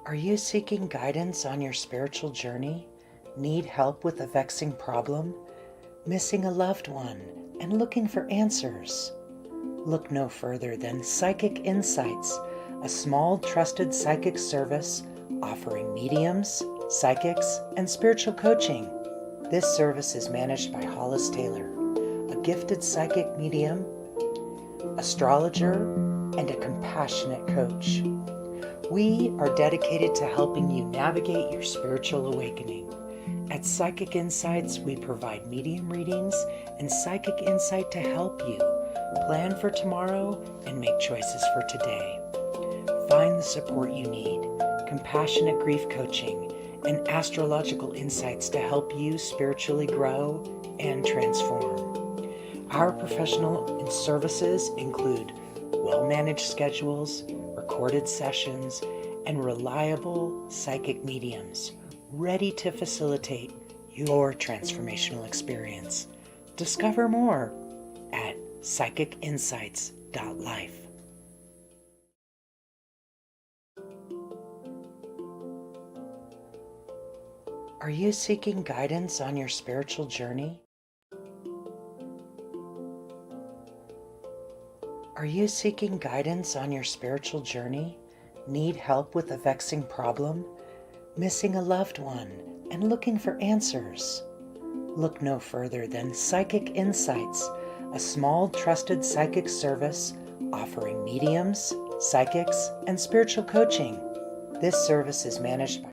Are you seeking guidance on your spiritual journey? Need help with a vexing problem? Missing a loved one and looking for answers? Look no further than Psychic Insights, a small trusted psychic service offering mediums, psychics, and spiritual coaching. This service is managed by Hollis Taylor, a gifted psychic medium, astrologer, and a compassionate coach. We are dedicated to helping you navigate your spiritual awakening. At Psychic Insights, we provide medium readings and psychic insight to help you plan for tomorrow and make choices for today. Find the support you need, compassionate grief coaching, and astrological insights to help you spiritually grow and transform. Our professional services include well-managed schedules, recorded sessions, and reliable psychic mediums ready to facilitate your transformational experience. Discover more at psychicinsights.life. Are you seeking guidance on your spiritual journey? Are you seeking guidance on your spiritual journey? Need help with a vexing problem? Missing a loved one and looking for answers? Look no further than Psychic Insights, a small trusted psychic service offering mediums, psychics, and spiritual coaching. This service is managed by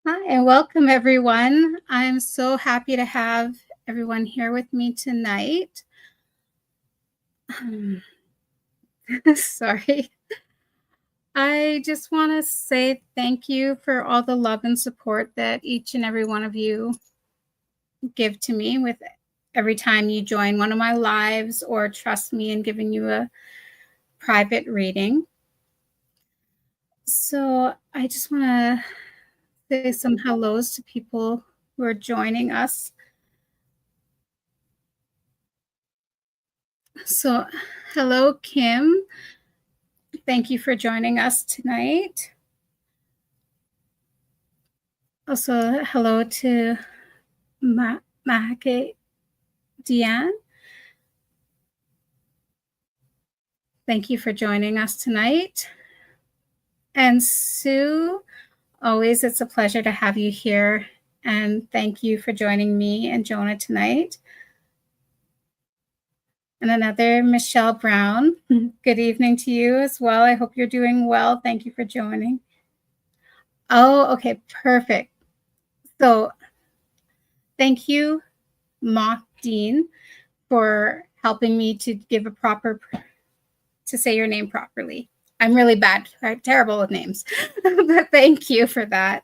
Hi, and welcome everyone. I'm so happy to have everyone here with me tonight. Sorry. I just want to say thank you for all the love and support that each and every one of you give to me with every time you join one of my lives or trust me in giving you a private reading. So I just want to say some hellos to people who are joining us. So, hello, Kim. Thank you for joining us tonight. Also, hello to Mahake Diane. Thank you for joining us tonight. And Sue, always it's a pleasure to have you here. And thank you for joining me and Jonah tonight. And another Michelle Brown. Good evening to you as well. I hope you're doing well. Thank you for joining. Oh, okay, perfect. So thank you, Mock Dean, for helping me to give to say your name properly. I'm really bad. I'm terrible with names, but thank you for that.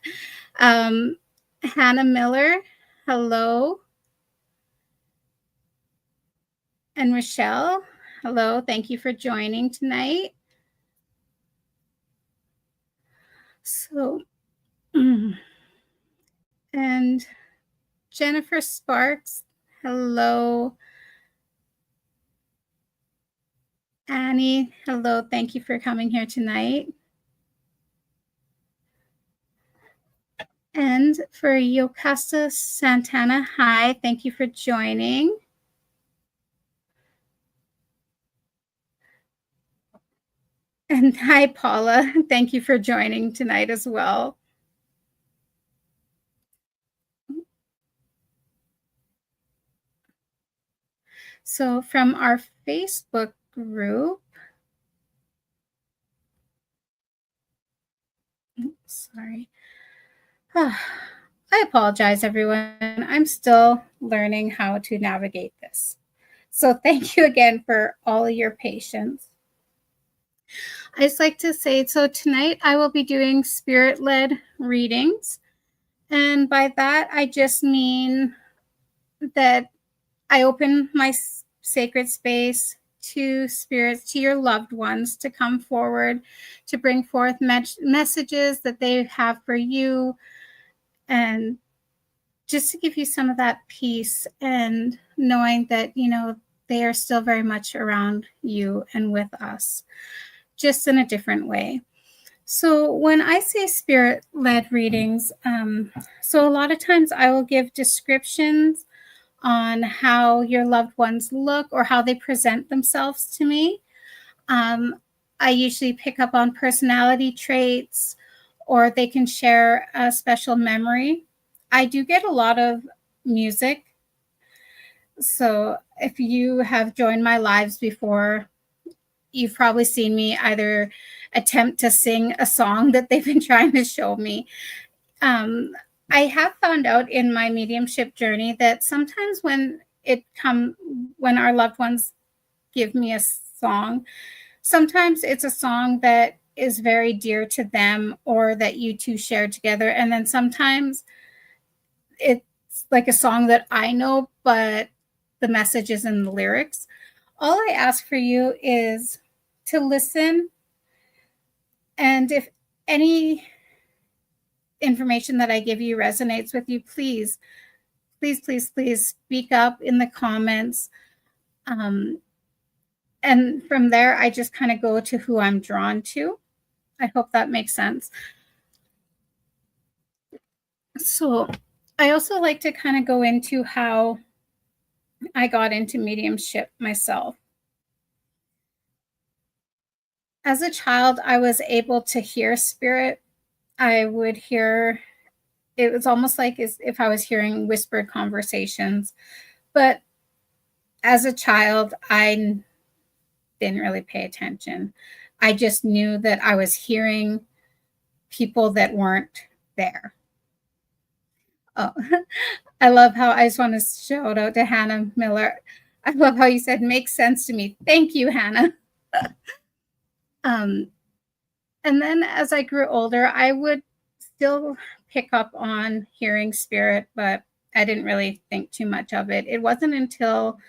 Hannah Miller, hello. And Michelle, hello. Thank you for joining tonight. So, and Jennifer Sparks, hello. Annie, hello. Thank you for coming here tonight. And for Yocasta Santana, hi. Thank you for joining. And hi, Paula. Thank you for joining tonight as well. So from our Facebook group, sorry. I apologize, everyone. I'm still learning how to navigate this. So thank you again for all of your patience. I just like to say, so tonight I will be doing spirit-led readings. And by that, I just mean that I open my sacred space to spirits, to your loved ones, to come forward, to bring forth messages that they have for you, and just to give you some of that peace and knowing that, they are still very much around you and with us, just in a different way. So when I say spirit-led readings, so a lot of times I will give descriptions on how your loved ones look or how they present themselves to me. I usually pick up on personality traits, or they can share a special memory. I do get a lot of music. So if you have joined my lives before, you've probably seen me either attempt to sing a song that they've been trying to show me. I have found out in my mediumship journey that sometimes when our loved ones give me a song, sometimes it's a song that is very dear to them or that you two shared together. And then sometimes it's like a song that I know, but the message is in the lyrics. All I ask for you is to listen. And if any information that I give you resonates with you, please speak up in the comments. And from there, I just kind of go to who I'm drawn to. I hope that makes sense. So I also like to kind of go into how I got into mediumship myself. As a child, I was able to hear spirit. I would hear, it was almost like as if I was hearing whispered conversations. But as a child, I didn't really pay attention. I just knew that I was hearing people that weren't there. Oh, I love how, I just want to shout out to Hannah Miller. I love how you said, makes sense to me. Thank you, Hannah. And then as I grew older, I would still pick up on hearing spirit, but I didn't really think too much of it. It wasn't until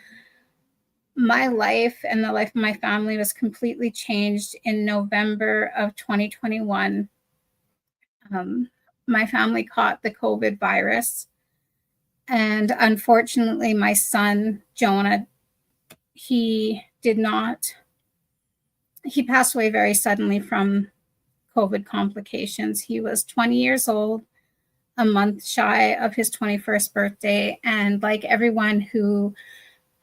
my life and the life of my family was completely changed in November of 2021. My family caught the COVID virus. And unfortunately, my son, Jonah, he passed away very suddenly from COVID complications. He was 20 years old, a month shy of his 21st birthday. And like everyone who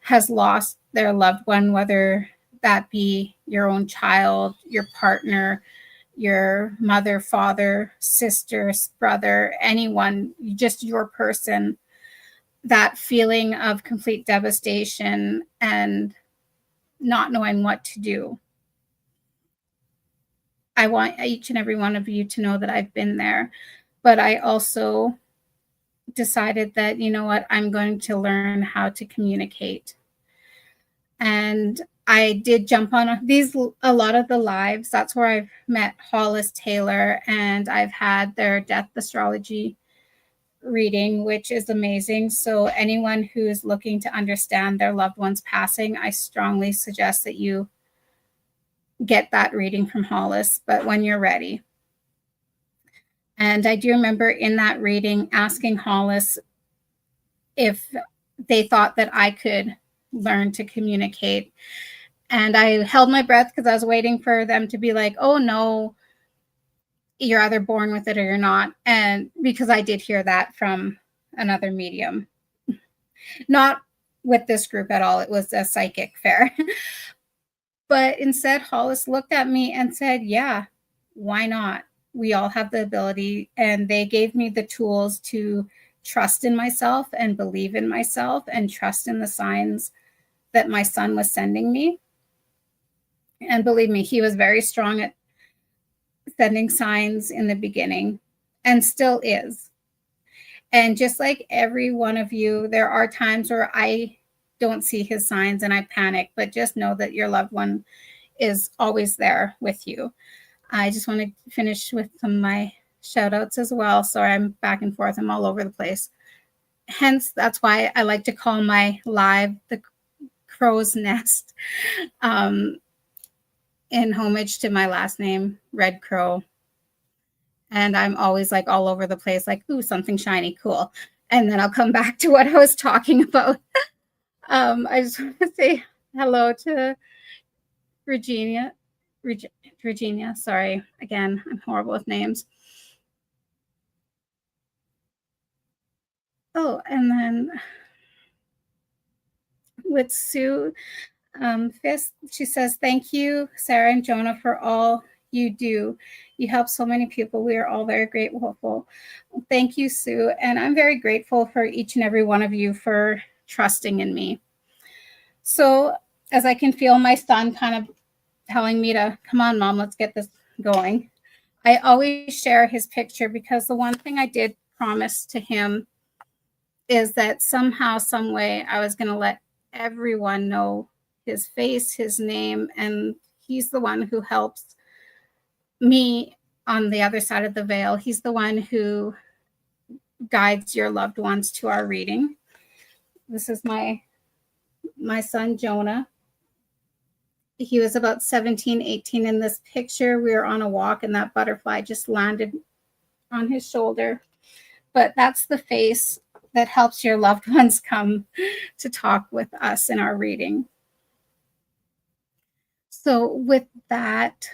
has lost their loved one, whether that be your own child, your partner, your mother, father, sister, brother, anyone, just your person, that feeling of complete devastation and not knowing what to do. I want each and every one of you to know that I've been there, but I also decided that, you know what, I'm going to learn how to communicate. And I did jump on a lot of the lives. That's where I've met Hollis Taylor, and I've had their death astrology reading, which is amazing. So anyone who's looking to understand their loved one's passing, I strongly suggest that you get that reading from Hollis, but when you're ready. And I do remember in that reading asking Hollis if they thought that I could learn to communicate. And I held my breath because I was waiting for them to be like, oh no, you're either born with it or you're not. And because I did hear that from another medium, not with this group at all. It was a psychic fair. But instead, Hollis looked at me and said, yeah, why not? We all have the ability. And they gave me the tools to trust in myself and believe in myself and trust in the signs that my son was sending me. And believe me, he was very strong at sending signs in the beginning and still is. And just like every one of you, there are times where I don't see his signs and I panic, but just know that your loved one is always there with you. I just want to finish with some of my shout outs as well. Sorry, I'm back and forth. I'm all over the place. Hence, that's why I like to call my live the Crow's Nest, in homage to my last name, Red Crow. And I'm always like all over the place, like, ooh, something shiny, cool. and then I'll come back to what I was talking about. I just want to say hello to Regina. Regina, sorry. Again, I'm horrible with names. Oh, and then with Sue Fisk, she says, thank you, Sarah and Jonah, for all you do. You help so many people. We are all very grateful. Thank you, Sue. And I'm very grateful for each and every one of you for trusting in me. So as I can feel my son kind of telling me to, come on, Mom, let's get this going, I always share his picture because the one thing I did promise to him is that somehow, some way, I was going to let everyone know his face, his name, and he's the one who helps me on the other side of the veil. He's the one who guides your loved ones to our reading. This is my son, Jonah. He was about 17, 18 in this picture. We were on a walk and that butterfly just landed on his shoulder. But that's the face that helps your loved ones come to talk with us in our reading. So with that,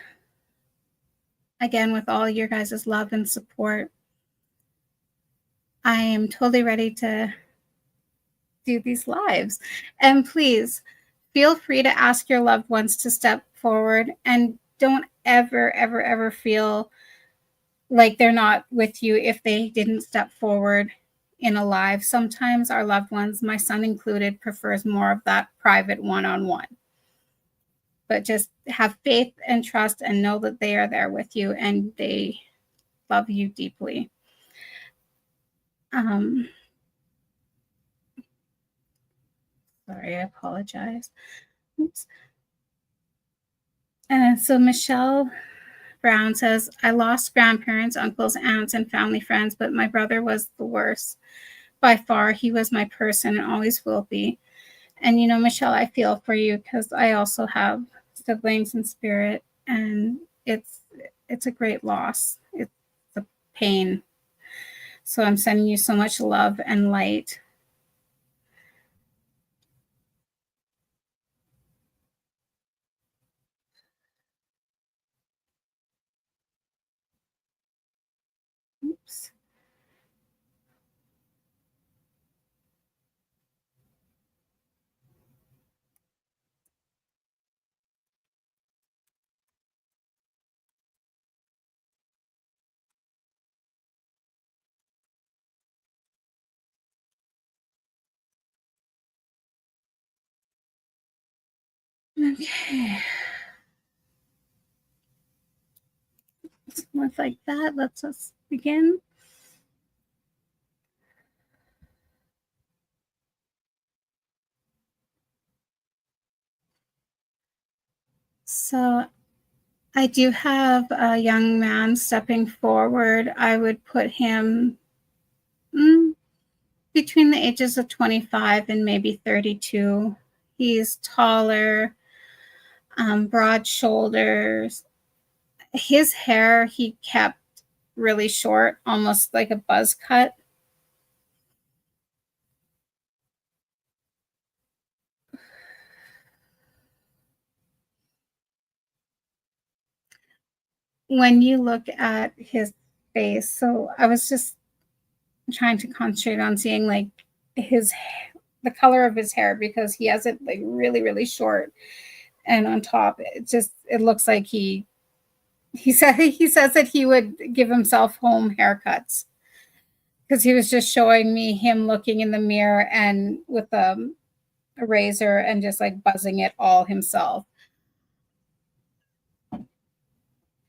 again, with all your guys' love and support, I am totally ready to do these lives. And please feel free to ask your loved ones to step forward, and don't ever feel like they're not with you if they didn't step forward in a live. Sometimes our loved ones, my son included, prefers more of that private one-on-one. But just have faith and trust and know that they are there with you and they love you deeply. Sorry, I apologize. Oops. And so Michelle Brown says, I lost grandparents, uncles, aunts, and family friends, but my brother was the worst. By far, he was my person and always will be. And, you know, Michelle, I feel for you because I also have siblings in spirit, and it's a great loss. It's a pain. So I'm sending you so much love and light. Oops. Okay. Looks like that. Let's just begin. So I do have a young man stepping forward. I would put him between the ages of 25 and maybe 32. He's taller, broad shoulders. His hair he kept really short, almost like a buzz cut. When you look at his face, so I was just trying to concentrate on seeing like the color of his hair, because he has it like really short, and on top it looks like he says that he would give himself home haircuts, because he was just showing me him looking in the mirror and with a razor and just like buzzing it all himself.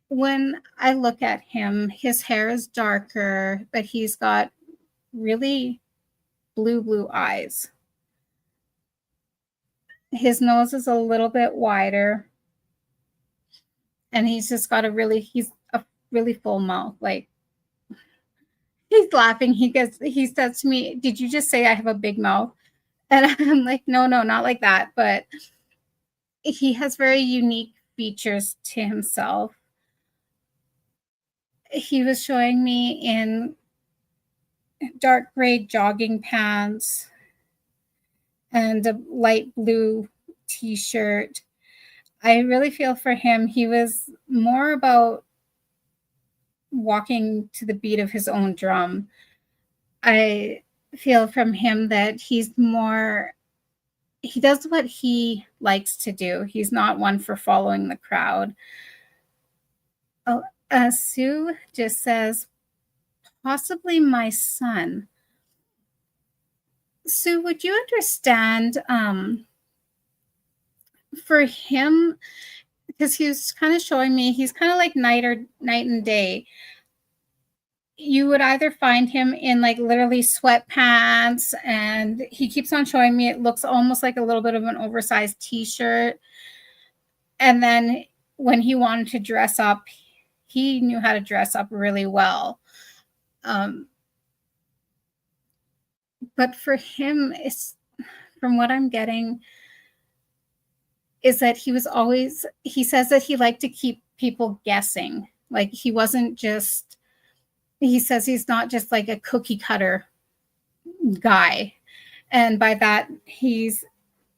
When I look at him, his hair is darker, but he's got really blue eyes. His nose is a little bit wider, and he's a really full mouth. Like, he's laughing. He says to me, "Did you just say I have a big mouth?" And I'm like, no, not like that. But he has very unique features to himself. He was showing me in dark gray jogging pants and a light blue t-shirt. I really feel for him. He was more about walking to the beat of his own drum. I feel from him that he does what he likes to do. He's not one for following the crowd. Oh, Sue just says, possibly my son. Sue, would you understand for him, because he was kind of showing me, he's kind of like night and day. You would either find him in like literally sweatpants, and he keeps on showing me it looks almost like a little bit of an oversized t-shirt. And then when he wanted to dress up, he knew how to dress up really well. But for him, it's, from what I'm getting, is that he says that he liked to keep people guessing. Like he says he's not just like a cookie cutter guy. And by that, he's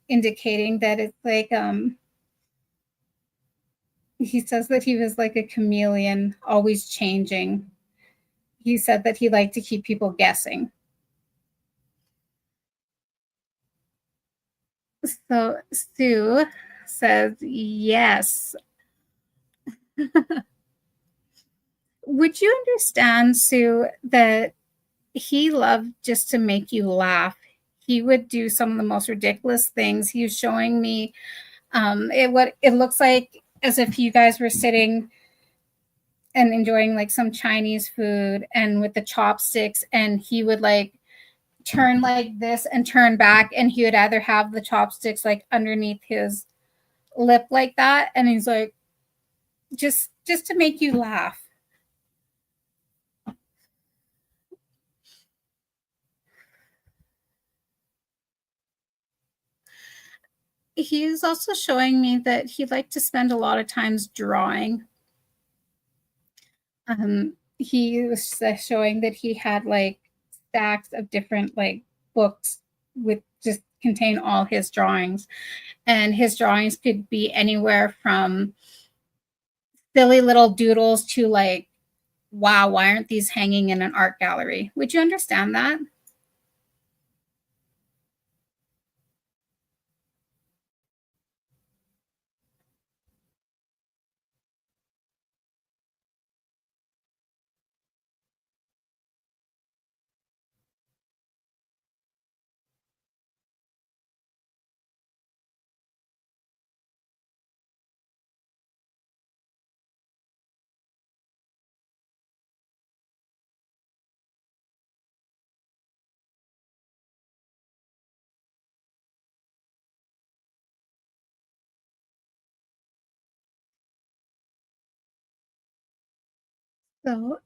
indicating that it's like, he says that he was like a chameleon, always changing. He said that he liked to keep people guessing. So Sue says, yes. Would you understand, Sue, that he loved just to make you laugh? He would do some of the most ridiculous things. He was showing me what it looks like as if you guys were sitting and enjoying like some Chinese food and with the chopsticks, and he would like turn like this and turn back, and he would either have the chopsticks like underneath his lip like that, and he's like, just to make you laugh. He is also showing me that he liked to spend a lot of times drawing. He was showing that he had like stacks of different like books with just contain all his drawings, and his drawings could be anywhere from silly little doodles to like, wow, why aren't these hanging in an art gallery? Would you understand that? So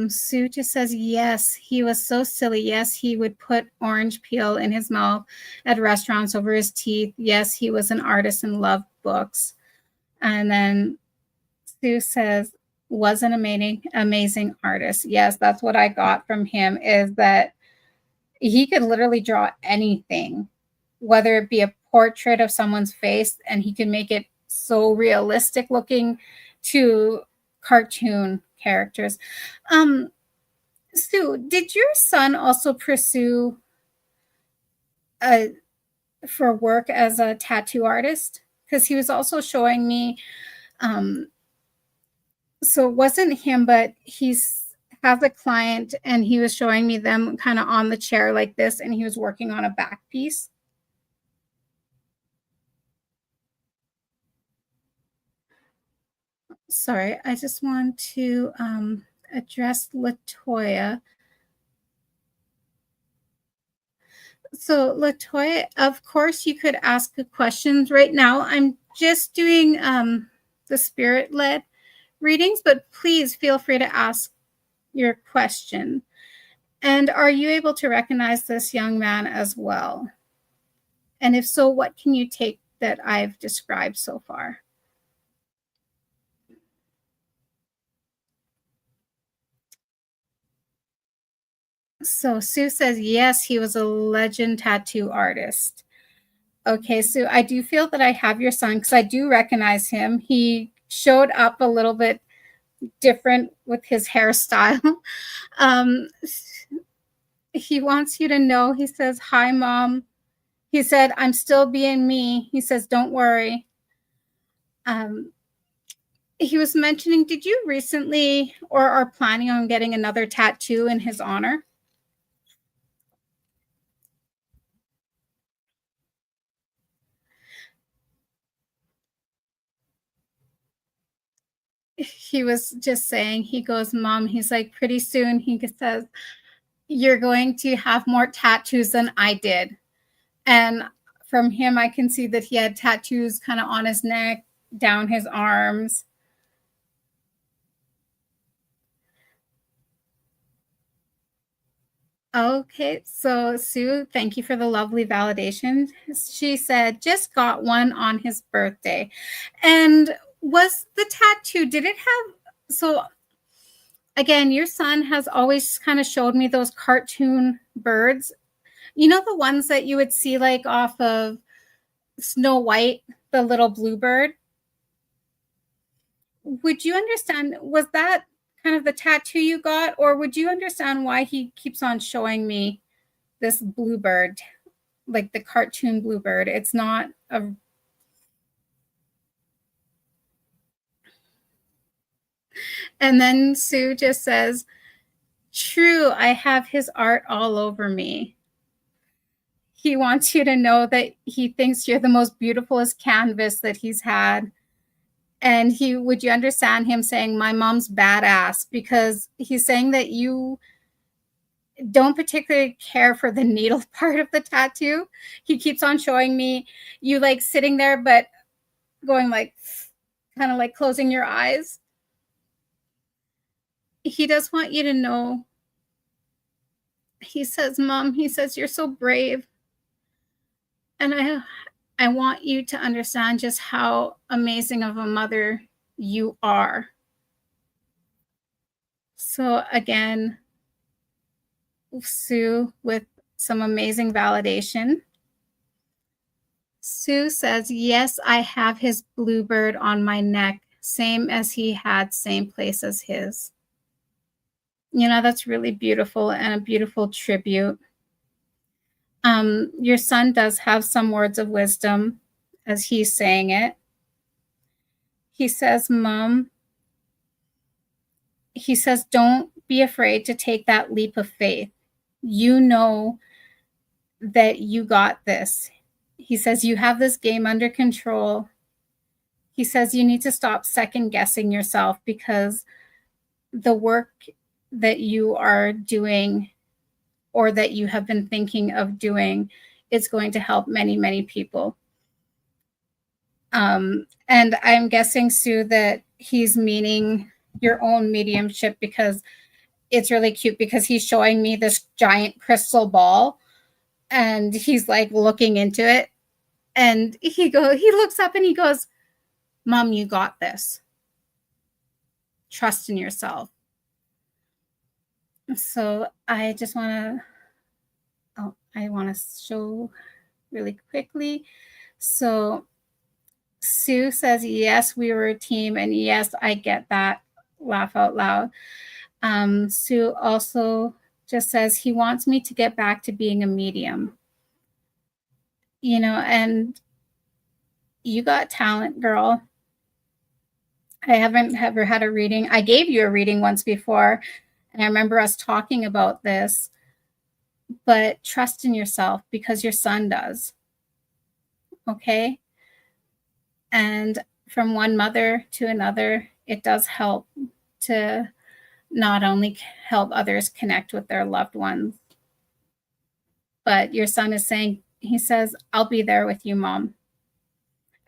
Sue just says, yes, he was so silly. Yes, he would put orange peel in his mouth at restaurants over his teeth. Yes, he was an artist and loved books. And then Sue says, was an amazing artist. Yes, that's what I got from him, is that he could literally draw anything, whether it be a portrait of someone's face, and he can make it so realistic looking, to cartoon characters. Sue, did your son also pursue uh, for work as a tattoo artist? Because he was also showing me, um, so it wasn't him, but he's has a client, and he was showing me them kind of on the chair like this, and he was working on a back piece. Sorry, I just want to address Latoya. So, Latoya, of course, you could ask the questions right now. I'm just doing the spirit led readings, but please feel free to ask your question. And are you able to recognize this young man as well? And if so, what can you take that I've described so far? So Sue says, yes, he was a legend tattoo artist. Okay, Sue, I do feel that I have your son because I do recognize him. He showed up a little bit different with his hairstyle. Um, he wants you to know, he says, hi, Mom. He said, I'm still being me. He says, don't worry. He was mentioning, did you recently or are planning on getting another tattoo in his honor? He was just saying, he goes, Mom, he's like, pretty soon, he says, you're going to have more tattoos than I did. And from him, I can see that he had tattoos kind of on his neck, down his arms. Okay, so Sue, thank you for the lovely validation. She said, just got one on his birthday. And was the tattoo, did it have, so again, your son has always kind of showed me those cartoon birds. You know, the ones that you would see like off of Snow White, the little bluebird? Would you understand, was that kind of the tattoo you got, or would you understand why he keeps on showing me this bluebird, like the cartoon bluebird? It's not a. And then Sue just says, true, I have his art all over me. He wants you to know that he thinks you're the most beautifulest canvas that he's had. And he, would you understand him saying, my mom's badass? Because he's saying that you don't particularly care for the needle part of the tattoo. He keeps on showing me you like sitting there, but going like, kind of like closing your eyes. He does want you to know. He says, Mom, he says, you're so brave. And I want you to understand just how amazing of a mother you are. So again, Sue with some amazing validation. Sue says, yes, I have his bluebird on my neck, same as he had, same place as his. You know, that's really beautiful and a beautiful tribute. Your son does have some words of wisdom as he's saying it. He says, Mom, he says, don't be afraid to take that leap of faith. You know that you got this. He says, you have this game under control. He says, you need to stop second guessing yourself because the work that you are doing or that you have been thinking of doing is going to help many, many people. And I'm guessing, Sue, that he's meaning your own mediumship because it's really cute because he's showing me this giant crystal ball and he's like looking into it. And he looks up and he goes, Mom, you got this. Trust in yourself. So I just want to show really quickly. So Sue says, yes, we were a team. And yes, I get that. Laugh out loud. Sue also just says, he wants me to get back to being a medium. You know, and you got talent, girl. I haven't ever had a reading. I gave you a reading once before, and I remember us talking about this. But trust in yourself because your son does. Okay? And from one mother to another, it does help to not only help others connect with their loved ones, but your son is saying, he says, I'll be there with you, Mom.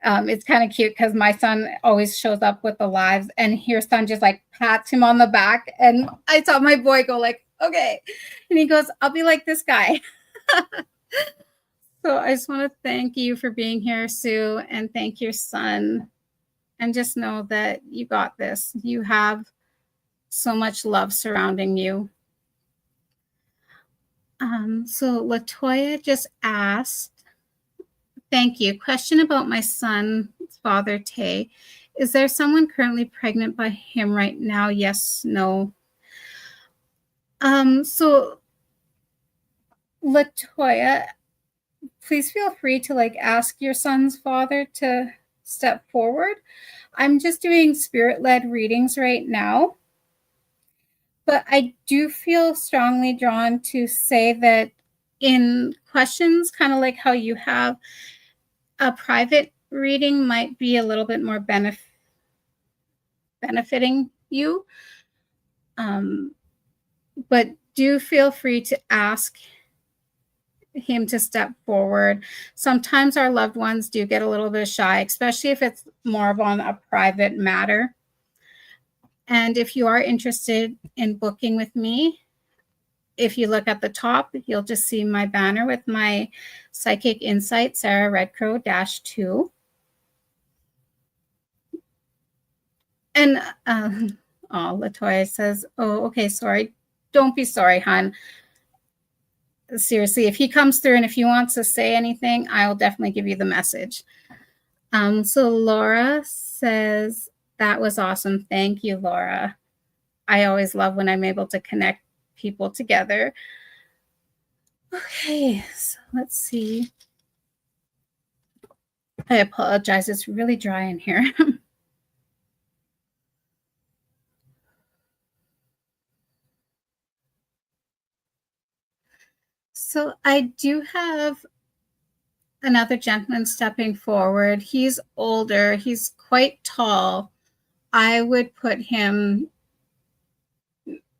It's kind of cute because my son always shows up with the lives and your son just like pats him on the back. And I saw my boy go like, okay. And he goes, I'll be like this guy. So I just want to thank you for being here, Sue, and thank your son. And just know that you got this. You have so much love surrounding you. So Latoya just asked, thank you. Question about my son's father, Tay. Is there someone currently pregnant by him right now? Yes, no. So Latoya, please feel free to ask your son's father to step forward. I'm just doing spirit-led readings right now, but I do feel strongly drawn to say that in questions, kind of like how you have a private reading might be a little bit more benefiting you. But do feel free to ask him to step forward. Sometimes our loved ones do get a little bit shy, especially if it's more of on a private matter. And if you are interested in booking with me, if you look at the top, you'll just see my banner with my Psychic Insight, Sarah Redcrow -2. And Latoya says, oh, okay, sorry. Don't be sorry, hon. Seriously, if he comes through and if he wants to say anything, I will definitely give you the message. So Laura says, that was awesome. Thank you, Laura. I always love when I'm able to connect people together. Okay, so let's see. I apologize. It's really dry in here. So I do have another gentleman stepping forward. He's older. He's quite tall. I would put him,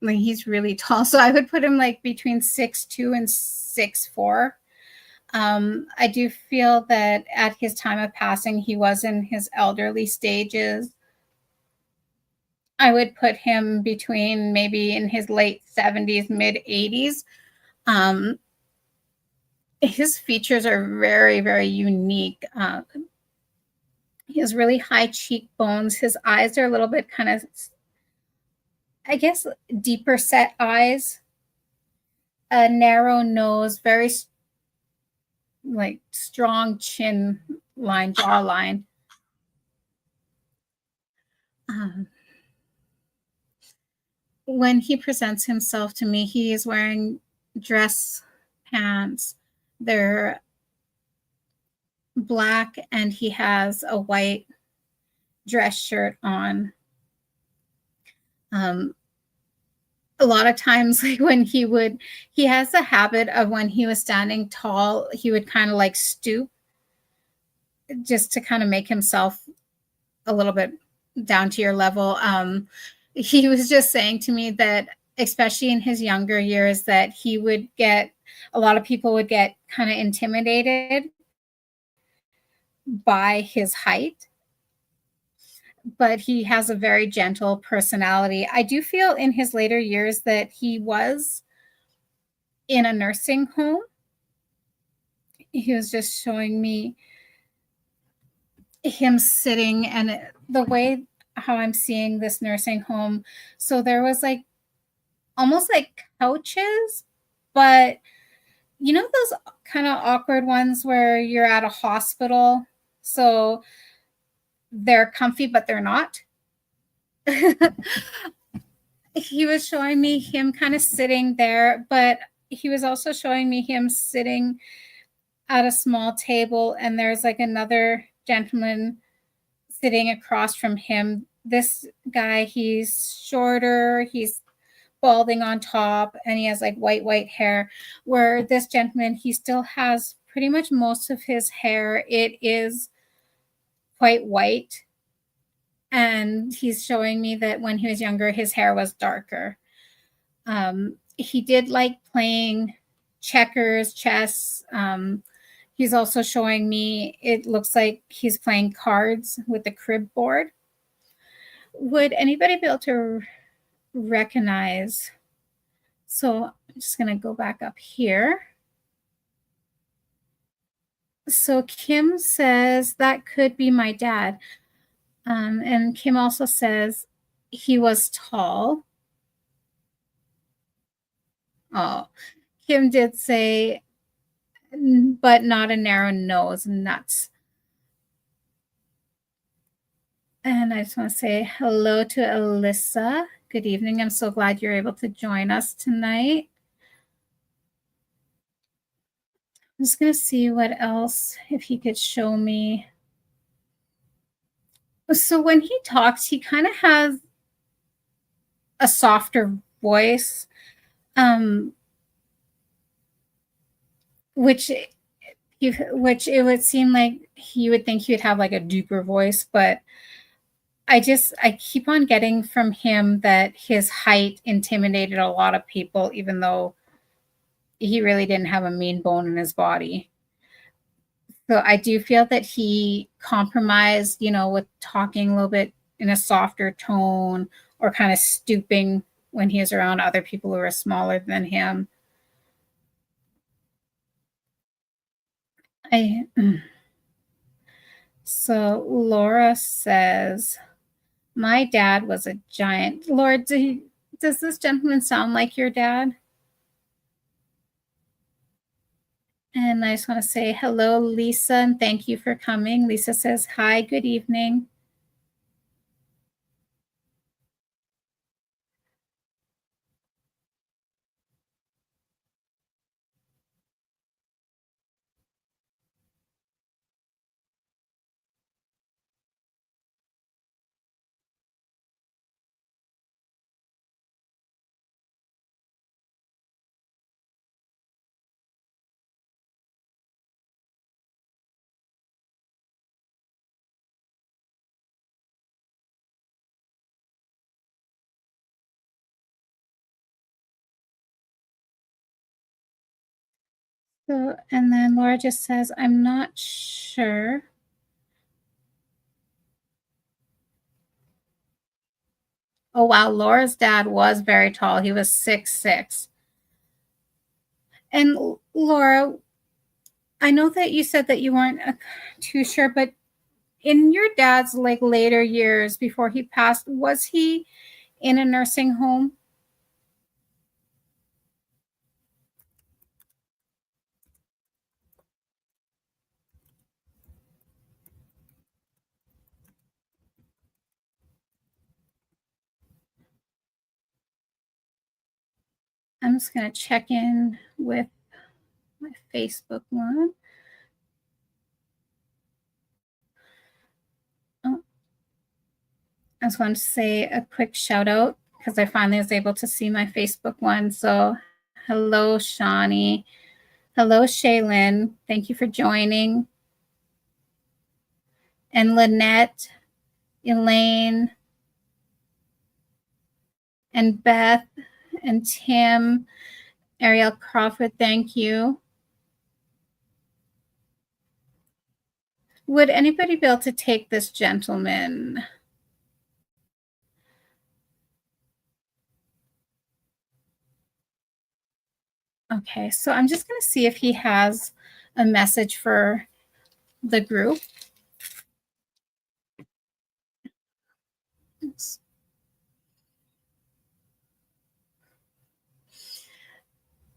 he's really tall. So I would put him between 6'2" and 6'4". I do feel that at his time of passing, he was in his elderly stages. I would put him between maybe in his late 70s, mid 80s. His features are very, very unique. He has really high cheekbones. His eyes are a little bit kind of, I guess, deeper set eyes, a narrow nose, very strong chin line, jawline. When he presents himself to me, he is wearing dress pants. They're black and he has a white dress shirt on. A lot of times, when he has a habit of when he was standing tall, he would kind of stoop just to kind of make himself a little bit down to your level. He was just saying to me that, especially in his younger years, that he would get, a lot of people would get kind of intimidated by his height, but he has a very gentle personality. I do feel in his later years that he was in a nursing home. He was just showing me him sitting, and the way how I'm seeing this nursing home. So there was almost like couches, but you know those kind of awkward ones where you're at a hospital, so they're comfy but they're not. He was showing me him kind of sitting there, but he was also showing me him sitting at a small table, and there's another gentleman sitting across from him. This guy, he's shorter, he's balding on top, and he has white hair, where this gentleman, he still has pretty much most of his hair. It is quite white, and he's showing me that when he was younger, his hair was darker. He did like playing checkers, chess. He's also showing me, it looks like he's playing cards with the crib board. Would anybody be able to recognize? So I'm just going to go back up here. So Kim says that could be my dad. And Kim also says he was tall. Oh, Kim did say, but not a narrow nose, nuts. And I just want to say hello to Alyssa. Good evening. I'm so glad you're able to join us tonight. I'm just going to see what else, if he could show me. So when he talks, he kind of has a softer voice, which it would seem like you would think he would have like a deeper voice, but I keep on getting from him that his height intimidated a lot of people, even though he really didn't have a mean bone in his body. So I do feel that he compromised, with talking a little bit in a softer tone or kind of stooping when he is around other people who are smaller than him. So Laura says, my dad was a giant. Laura, does this gentleman sound like your dad? And I just want to say hello, Lisa, and thank you for coming. Lisa says, hi, good evening. So, and then Laura just says, I'm not sure. Oh, wow. Laura's dad was very tall. He was 6'6". And Laura, I know that you said that you weren't too sure, but in your dad's like later years before he passed, was he in a nursing home? I'm just going to check in with my Facebook one. Oh, I just wanted to say a quick shout out because I finally was able to see my Facebook one. So, hello, Shawnee. Hello, Shaylin. Thank you for joining. And Lynette, Elaine, and Beth, and Tim, Ariel Crawford, thank you. Would anybody be able to take this gentleman? Okay, so I'm just going to see if he has a message for the group.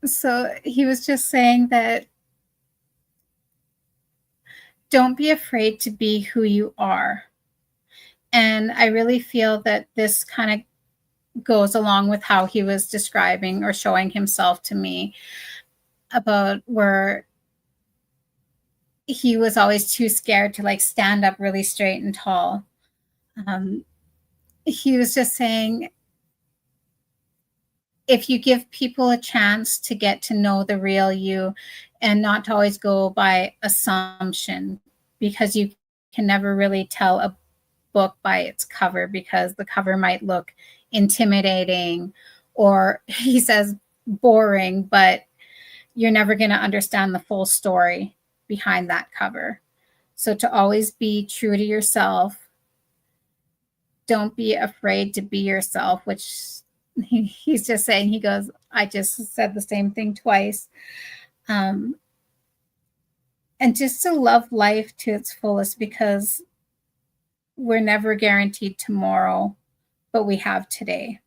So he was just saying that don't be afraid to be who you are. And I really feel that this kind of goes along with how he was describing or showing himself to me about where he was always too scared to like stand up really straight and tall. He was just saying, if you give people a chance to get to know the real you and not to always go by assumption, because you can never really tell a book by its cover because the cover might look intimidating or, he says, boring, but you're never going to understand the full story behind that cover. So to always be true to yourself, don't be afraid to be yourself, which he's just saying, he goes, I just said the same thing twice. And just to love life to its fullest, because we're never guaranteed tomorrow, but we have today.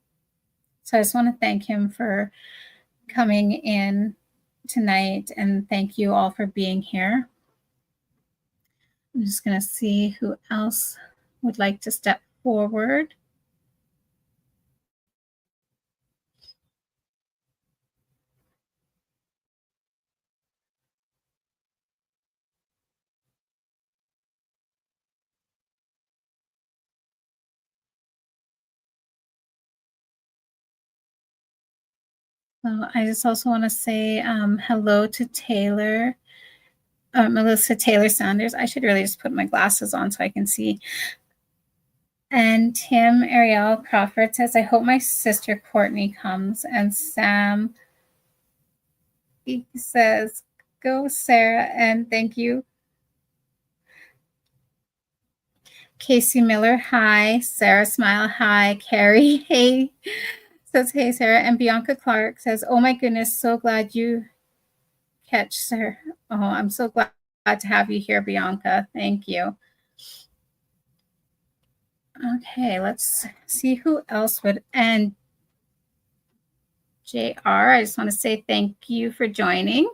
So I just want to thank him for coming in tonight, and thank you all for being here. I'm just going to see who else would like to step forward. Well, I just also want to say hello to Taylor, Melissa Taylor Sanders. I should really just put my glasses on so I can see. And Tim Ariel Crawford says, I hope my sister Courtney comes. And Sam says, go Sarah, and thank you. Casey Miller, hi. Sarah Smile, hi. Carrie, hey. Says, hey, Sarah. And Bianca Clark says, oh my goodness, so glad you catch, sir. Oh, I'm so glad to have you here, Bianca. Thank you. Okay, let's see who else would. And JR, I just want to say thank you for joining.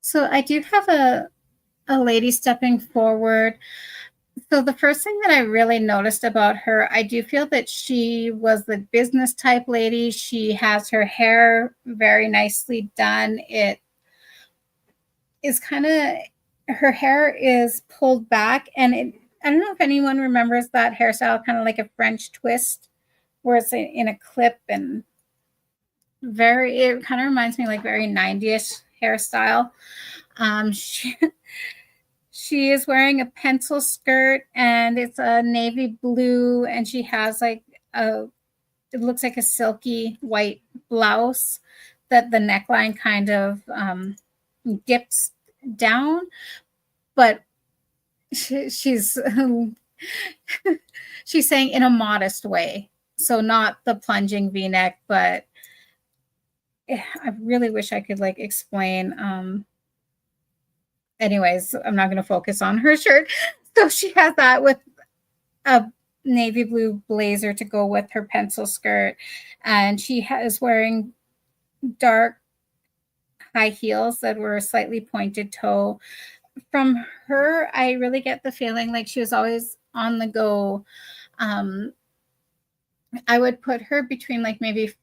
So I do have a lady stepping forward. So the first thing that I really noticed about her, I do feel that she was the business type lady. She has her hair very nicely done. It is kind of, her hair is pulled back, and I don't know if anyone remembers that hairstyle, kind of like a French twist, where it's in a clip, and it kind of reminds me like very 90s hairstyle. She is wearing a pencil skirt, and it's a navy blue, and she has like it looks like a silky white blouse that the neckline kind of dips down, but she's she's saying in a modest way, so not the plunging v-neck, but I really wish I could like explain. Anyways, I'm not going to focus on her shirt. So she has that with a navy blue blazer to go with her pencil skirt, and she is wearing dark high heels that were slightly pointed toe. From her, I really get the feeling like she was always on the go. I would put her between like maybe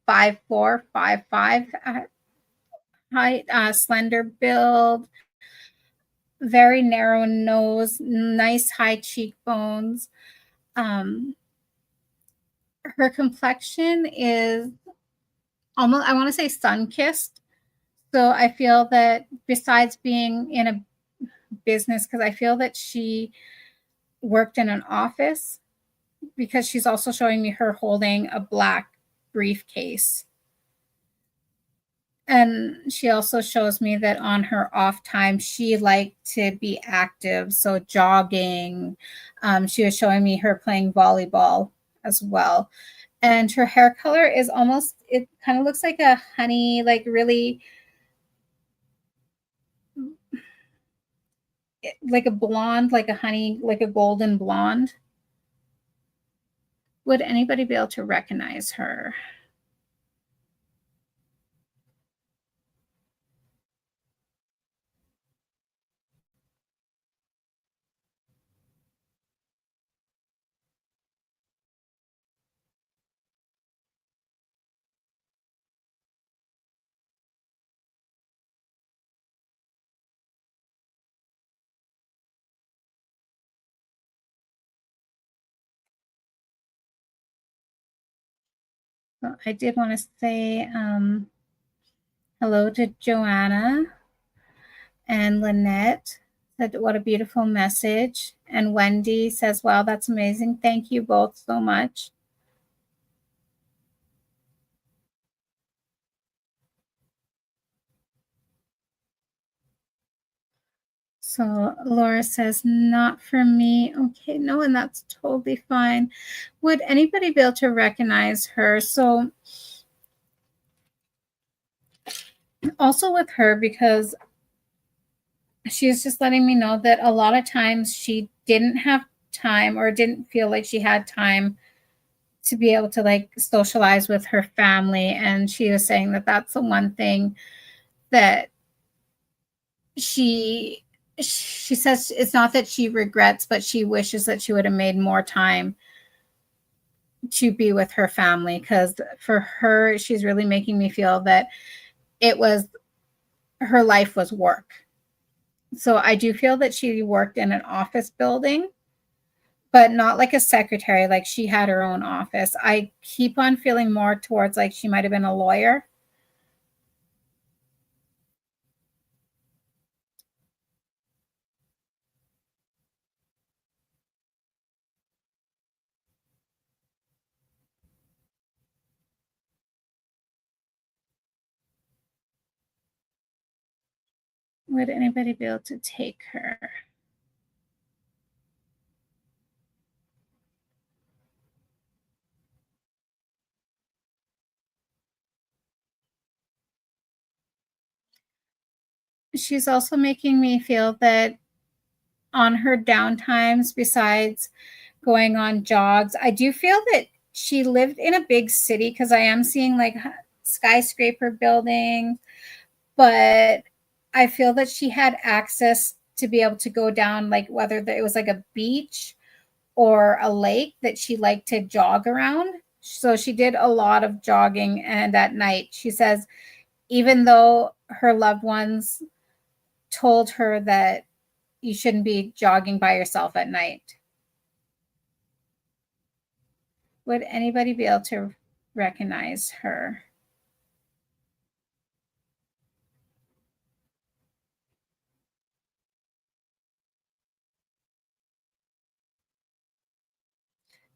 5'4", 5'5" height, slender build, very narrow nose, nice high cheekbones. Her complexion is almost, I want to say, sun-kissed. So I feel that besides being in a business, because I feel that she worked in an office, because she's also showing me her holding a black briefcase. And she also shows me that on her off time, she liked to be active. So jogging. She was showing me her playing volleyball as well. And her hair color is almost, it kind of looks like a honey, like really like a blonde, like a honey, like a golden blonde. Would anybody be able to recognize her? Well, I did want to say hello to Joanna and Lynette. Said, what a beautiful message. And Wendy says, wow, that's amazing. Thank you both so much. So Laura says, not for me. Okay, no, and that's totally fine. Would anybody be able to recognize her? So also with her, because she's just letting me know that a lot of times she didn't have time or didn't feel like she had time to be able to like socialize with her family. And she was saying that that's the one thing that she she says it's not that she regrets, but she wishes that she would have made more time to be with her family, because for her, she's really making me feel that it was her life was work. So I do feel that she worked in an office building, but not like a secretary, like she had her own office. I keep on feeling more towards like she might have been a lawyer. Would anybody be able to take her? She's also making me feel that on her downtimes, besides going on jogs, I do feel that she lived in a big city, because I am seeing like skyscraper buildings, but I feel that she had access to be able to go down, like whether it was like a beach or a lake that she liked to jog around. So she did a lot of jogging. And at night, she says, even though her loved ones told her that you shouldn't be jogging by yourself at night. Would anybody be able to recognize her?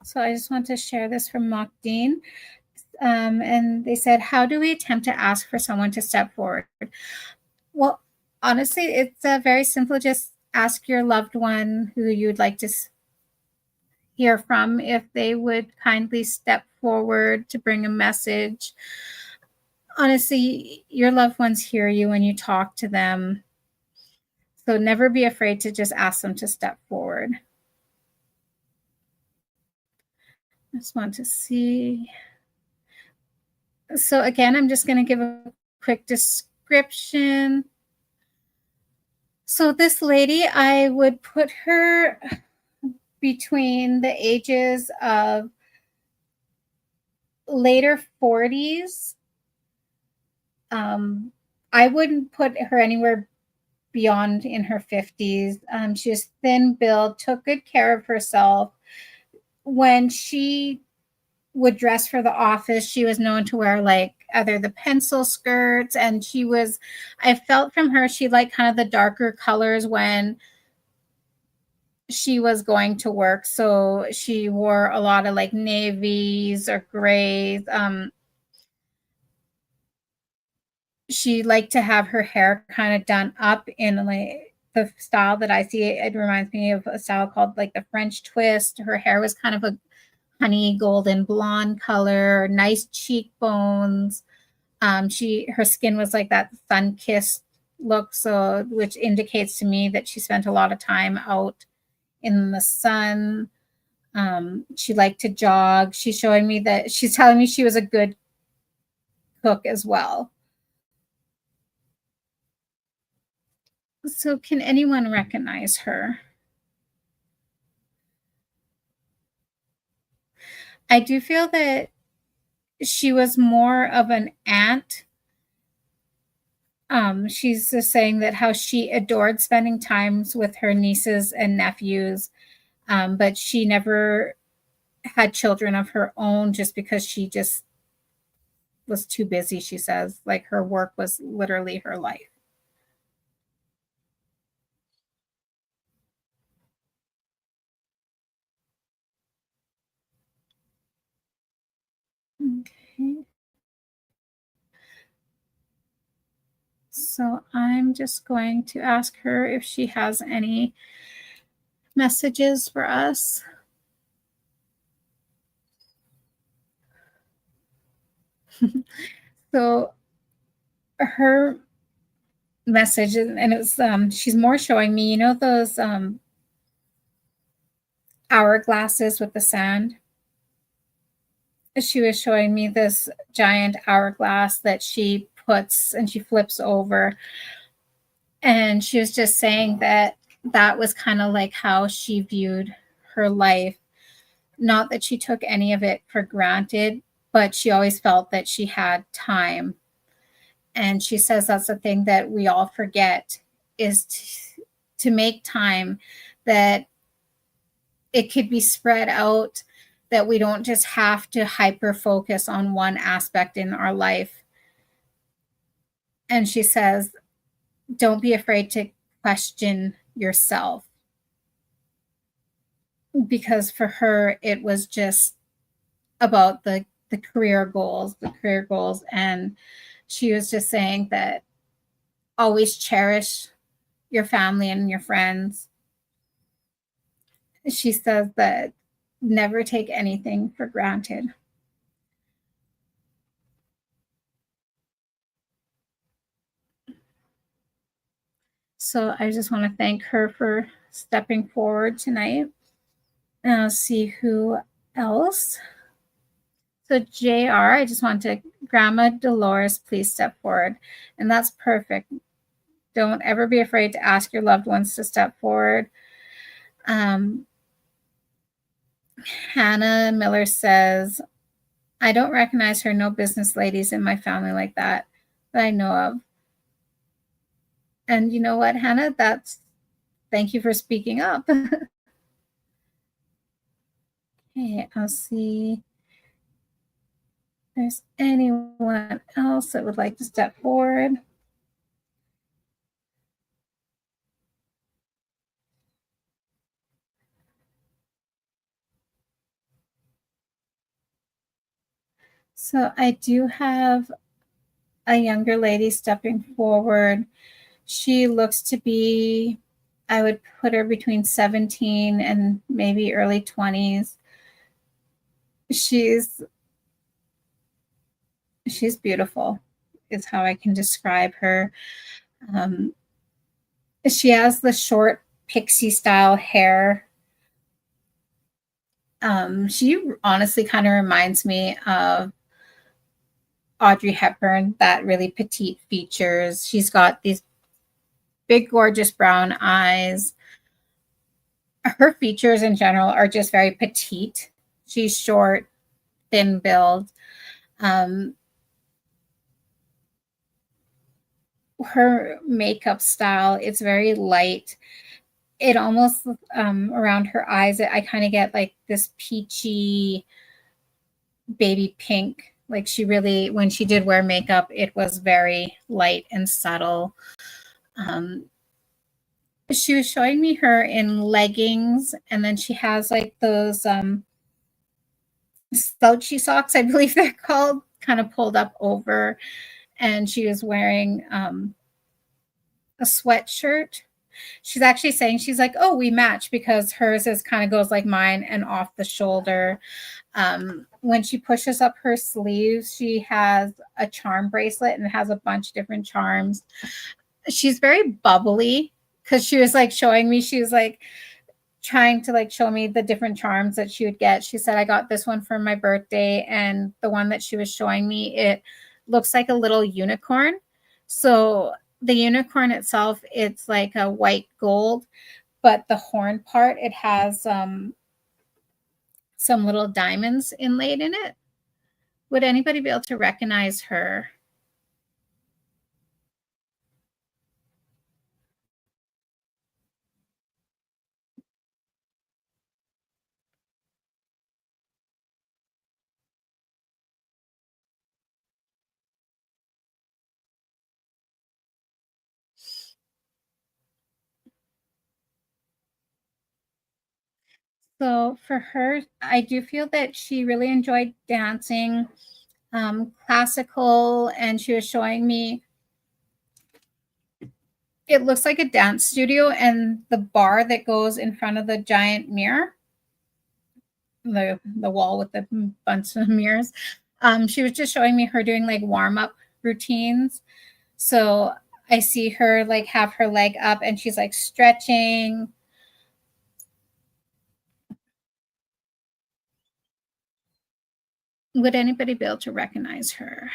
So I just want to share this from Mokdeen. And they said, how do we attempt to ask for someone to step forward? Well, honestly, it's very simple. Just ask your loved one who you'd like to hear from if they would kindly step forward to bring a message. Honestly, your loved ones hear you when you talk to them. So never be afraid to just ask them to step forward. I just want to see. So again, I'm just going to give a quick description. So this lady, I would put her between the ages of later 40s. Um, I wouldn't put her anywhere beyond in her 50s. She was thin build, took good care of herself. When she would dress for the office, she was known to wear like either the pencil skirts, and I felt from her, she liked kind of the darker colors when she was going to work. So she wore a lot of like navies or grays. She liked to have her hair kind of done up in like the style that I see. It reminds me of a style called like the French twist. Her hair was kind of a honey golden blonde color, nice cheekbones. Her skin was like that sun kissed look, so which indicates to me that she spent a lot of time out in the sun. She liked to jog. She's telling me she was a good cook as well. So, can anyone recognize her? I do feel that she was more of an aunt. She's just saying that how she adored spending times with her nieces and nephews, but she never had children of her own just because she just was too busy. She says, like her work was literally her life. Okay. So I'm just going to ask her if she has any messages for us. So her message, and it was she's more showing me, you know, those hourglasses with the sand. She was showing me this giant hourglass that she puts and she flips over, and she was just saying that that was kind of like how she viewed her life. Not that she took any of it for granted, but she always felt that she had time. And she says that's the thing that we all forget, is to make time, that it could be spread out, that we don't just have to hyper focus on one aspect in our life. And she says, don't be afraid to question yourself, because for her it was just about the career goals, and she was just saying that always cherish your family and your friends. She says that never take anything for granted. So I just want to thank her for stepping forward tonight. And I'll see who else. So JR, I just want to, Grandma Dolores, please step forward. And that's perfect. Don't ever be afraid to ask your loved ones to step forward. Hannah Miller says, I don't recognize her. No business ladies in my family like that I know of. And you know what, Hannah? Thank you for speaking up. Okay, I'll see if there's anyone else that would like to step forward. So I do have a younger lady stepping forward. She looks to be, I would put her between 17 and maybe early 20s. She's beautiful, is how I can describe her. She has the short pixie style hair. She honestly kind of reminds me of Audrey Hepburn, that really petite features. She's got these big, gorgeous brown eyes. Her features in general are just very petite. She's short, thin build. Her makeup style, it's very light. It almost around her eyes, I kind of get like this peachy baby pink. Like she really, when she did wear makeup, it was very light and subtle. She was showing me her in leggings, and then she has like those slouchy socks, I believe they're called, kind of pulled up over, and she was wearing a sweatshirt. She's actually saying, she's like, oh, we match, because hers is kind of goes like mine and off the shoulder. When she pushes up her sleeves, she has a charm bracelet and it has a bunch of different charms. She's very bubbly, because she was like showing me, she was like trying to like show me the different charms that she would get. She said, I got this one for my birthday, and the one that she was showing me, it looks like a little unicorn. So the unicorn itself, it's like a white gold, but the horn part, it has some little diamonds inlaid in it. Would anybody be able to recognize her? So for her, I do feel that she really enjoyed dancing, classical, and she was showing me, it looks like a dance studio, and the bar that goes in front of the giant mirror, the wall with the bunch of mirrors. She was just showing me her doing like warm up routines. So I see her like have her leg up and she's like stretching. Would anybody be able to recognize her?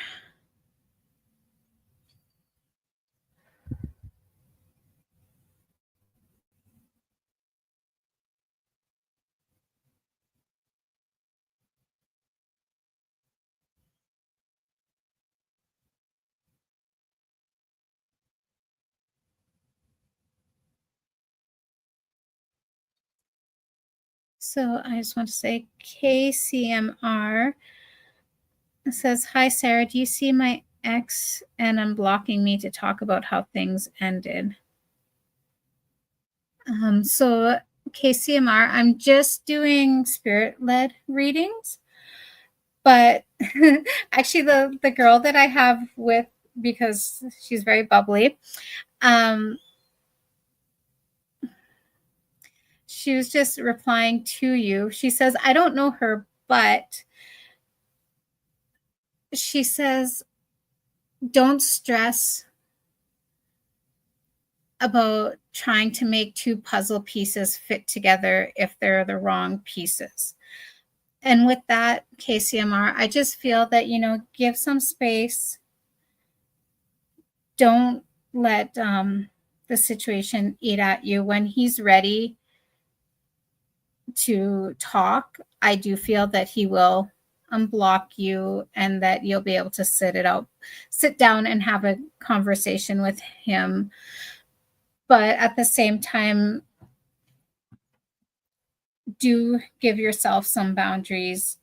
So I just want to say KCMR says, "Hi, Sarah. Do you see my ex and unblocking me to talk about how things ended?" So KCMR, I'm just doing spirit-led readings, but actually the girl that I have with, because she's very bubbly, um, she was just replying to you. She says, I don't know her, but she says, don't stress about trying to make two puzzle pieces fit together if they're the wrong pieces. And with that, KCMR, I just feel that, give some space. Don't let the situation eat at you. When he's ready to talk, I do feel that he will unblock you and that you'll be able to sit down and have a conversation with him. But at the same time, do give yourself some boundaries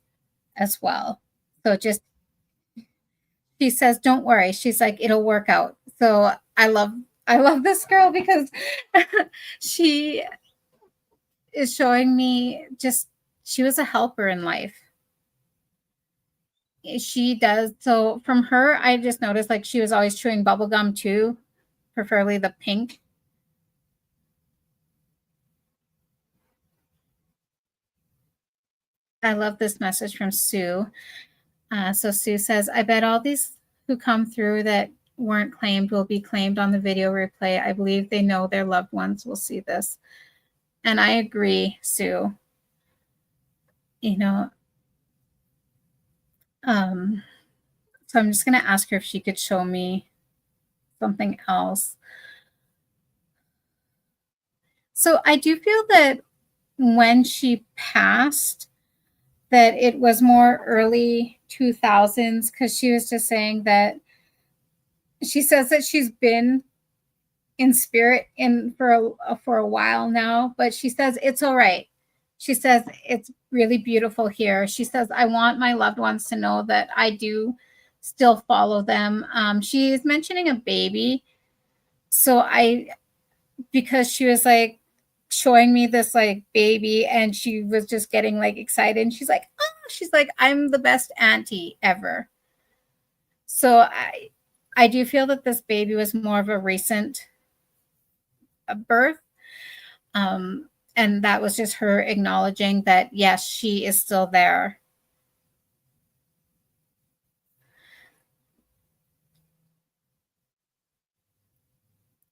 as well. So just, she says, don't worry. She's like, it'll work out. So I love this girl because she is showing me just, she was a helper in life. She does. So from her, I just noticed like she was always chewing bubble gum too, preferably the pink. I love this message from Sue. So Sue says, I bet all these who come through that weren't claimed will be claimed on the video replay. I believe they know their loved ones will see this. And I agree, Sue. You know, so I'm just going to ask her if she could show me something else. So I do feel that when she passed, that it was more early 2000s, because she was just saying that she says that she's been in spirit for a while now, but she says it's all right. She says it's really beautiful here. She says I want my loved ones to know that I do still follow them. She is mentioning a baby, so because she was like showing me this like baby, and she was just getting like excited, and she's like, I'm the best auntie ever. So I do feel that this baby was more of a recent birth. And that was just her acknowledging that, yes, she is still there.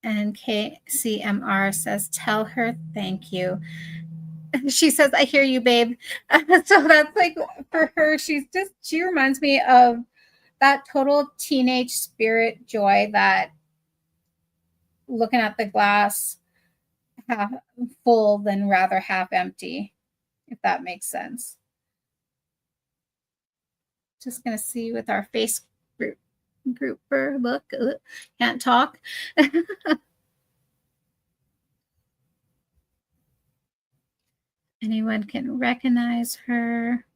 And KCMR says, tell her thank you. She says, I hear you, babe. So that's like, for her, she reminds me of that total teenage spirit joy, that looking at the glass half full than rather half empty, if that makes sense. Just going to see with our face grouper look. Can't talk. Anyone can recognize her.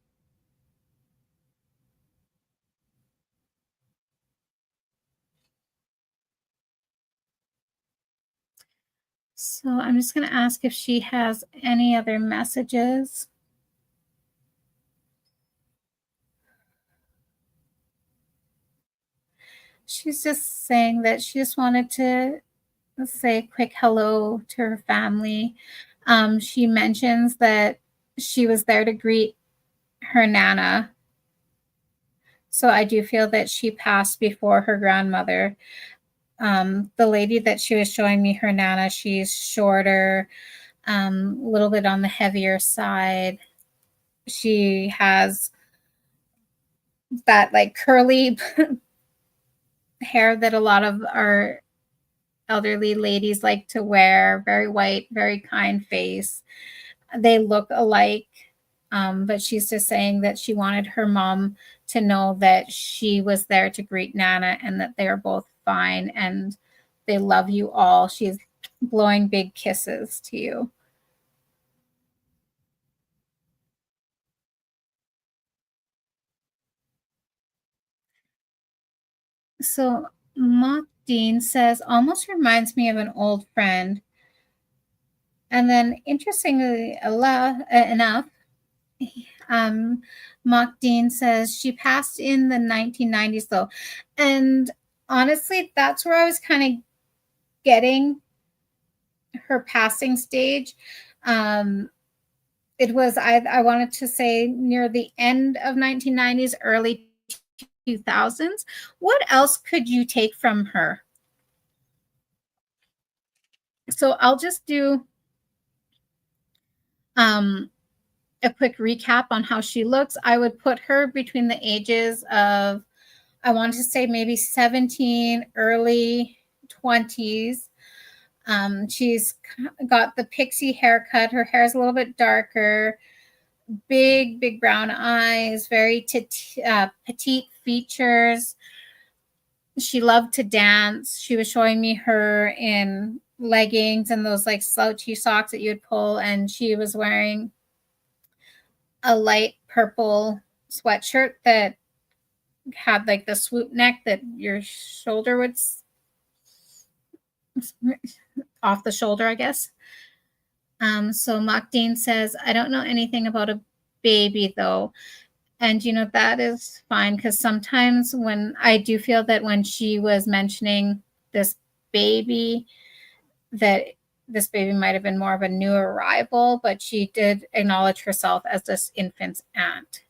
So I'm just going to ask if she has any other messages. She's just saying that she just wanted to say a quick hello to her family. She mentions that she was there to greet her Nana. So I do feel that she passed before her grandmother. The lady that she was showing me, her Nana, she's shorter, a little bit on the heavier side. She has that like curly hair that a lot of our elderly ladies like to wear, very white, very kind face. They look alike. But she's just saying that she wanted her mom to know that she was there to greet Nana and that they are both fine and they love you all. She's blowing big kisses to you. So Mock Dean says, almost reminds me of an old friend. And then, interestingly enough, um, Mock Dean says she passed in the 1990s, though. And honestly, that's where I was kind of getting her passing stage. It was, I wanted to say, near the end of 1990s, early 2000s. What else could you take from her? So I'll just do a quick recap on how she looks. I would put her between the ages of, I want to say maybe 17, early 20s. She's got the pixie haircut. Her hair is a little bit darker, big brown eyes, very petite features. She loved to dance. She was showing me her in leggings and those like slouchy socks that you would pull, and she was wearing a light purple sweatshirt that had like the swoop neck that your shoulder would off the shoulder, I guess. So Makdeen says, I don't know anything about a baby though. And that is fine, because sometimes when I do feel that when she was mentioning this baby, that this baby might have been more of a new arrival, but she did acknowledge herself as this infant's aunt.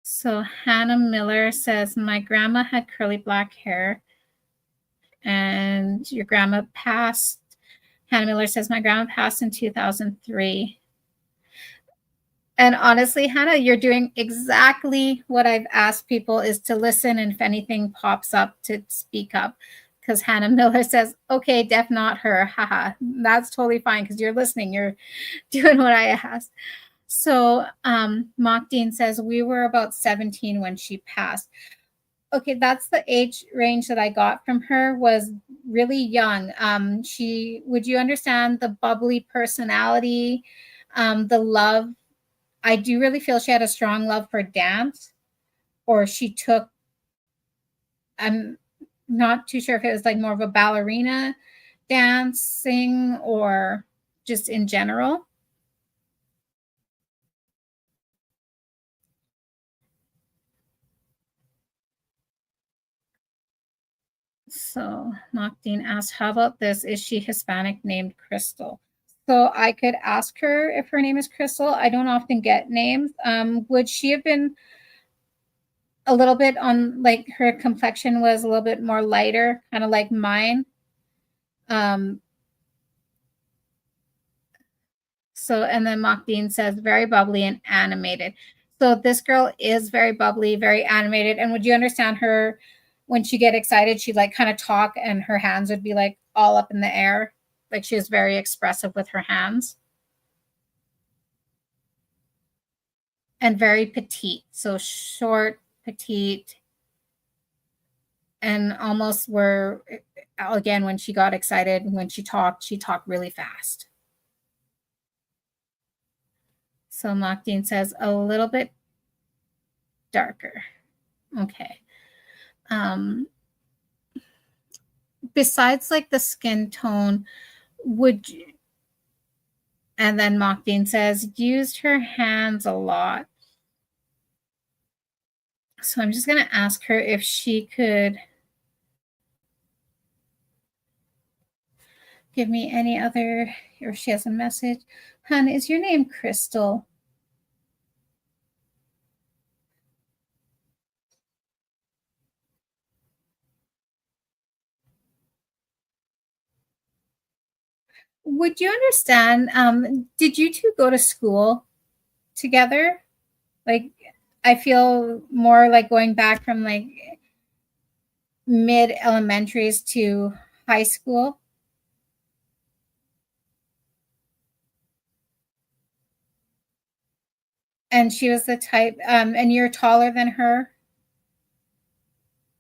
So Hannah Miller says, my grandma had curly black hair and your grandma passed. Hannah Miller says, my grandma passed in 2003. And honestly, Hannah, you're doing exactly what I've asked people, is to listen, and if anything pops up, to speak up. Because Hannah Miller says, okay, deaf, not her. Haha. That's totally fine, because you're listening. You're doing what I asked. So Mock Dean says, we were about 17 when she passed. Okay, that's the age range that I got from her, was really young. Would you understand the bubbly personality, the love? I do really feel she had a strong love for dance, or she took, I'm not too sure if it was like more of a ballerina dancing or just in general. So Noctine asked, how about this? Is she Hispanic named Crystal? So I could ask her if her name is Crystal. I don't often get names. Would she have been a little bit on, like, her complexion was a little bit more lighter, kind of like mine? Um, and then Makdeen says, very bubbly and animated. So this girl is very bubbly, very animated. And would you understand her when she get excited? She'd like kind of talk and her hands would be like all up in the air. Like she was very expressive with her hands. And very petite. So short, petite, and almost were, again, when she got excited, when she talked really fast. So Makdeen says, a little bit darker. Okay. Besides like the skin tone, would you, and then Makdeen says, used her hands a lot. So I'm just going to ask her if she could give me any other, or if she has a message. Hun, is your name Would you understand? Did you two go to school together? Like, I feel more like going back from like mid elementaries to high school. And she was the type, and you're taller than her,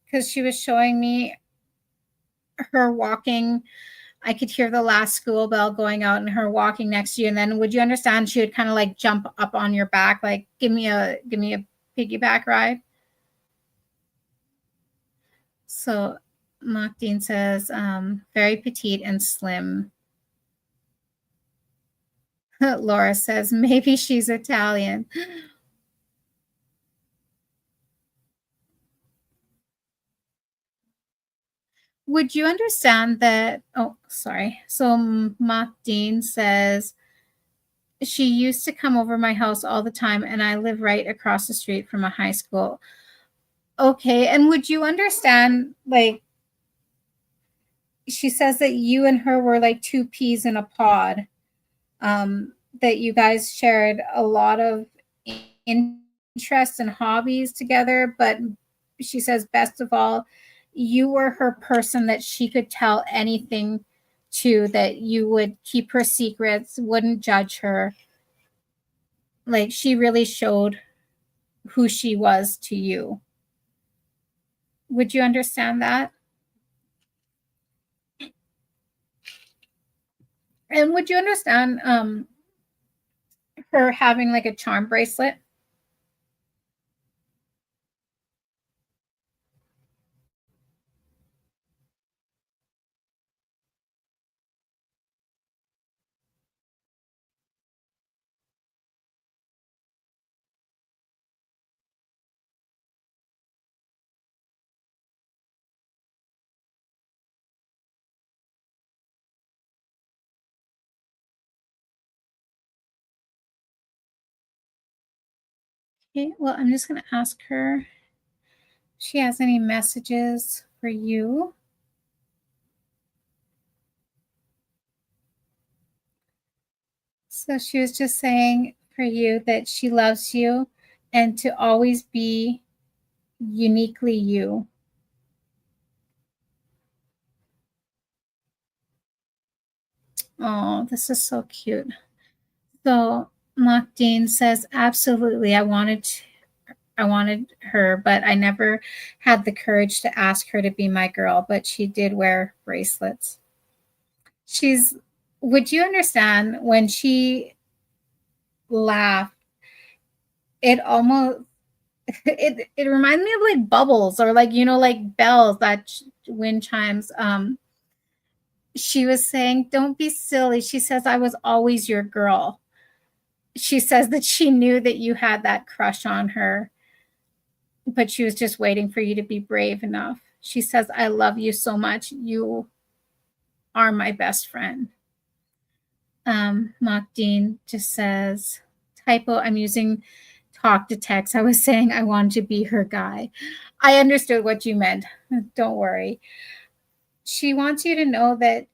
because she was showing me her walking. I could hear the last school bell going out and her walking next to you. And then would you understand she would kind of like jump up on your back, like give me a piggyback ride. So Makdeen says, very petite and slim. Laura says, maybe she's Italian. Would you understand that? Oh, sorry. So Makdeen says, she used to come over my house all the time, and I live right across the street from a high school. Okay. And would you understand, like, she says that you and her were like two peas in a pod, that you guys shared a lot of interests and hobbies together. But she says, best of all, you were her person that she could tell anything to, that you would keep her secrets, wouldn't judge her. Like, she really showed who she was to you. Would you understand that? And would you understand her having like a charm bracelet? Okay, well, I'm just going to ask her if she has any messages for you. So she was just saying for you that she loves you and to always be uniquely you. Oh, this is so cute. So Makdeen says, absolutely, I wanted her, but I never had the courage to ask her to be my girl, but she did wear bracelets. She's, would you understand when she laughed, it almost, it reminded me of like bubbles or like, like bells, that wind chimes. She was saying, don't be silly. She says, I was always your girl. She says that she knew that you had that crush on her, but she was just waiting for you to be brave enough. She says, I love you so much. You are my best friend. Makdeen just says, typo, I'm using talk to text. I was saying I wanted to be her guy. I understood what you meant. Don't worry. She wants you to know that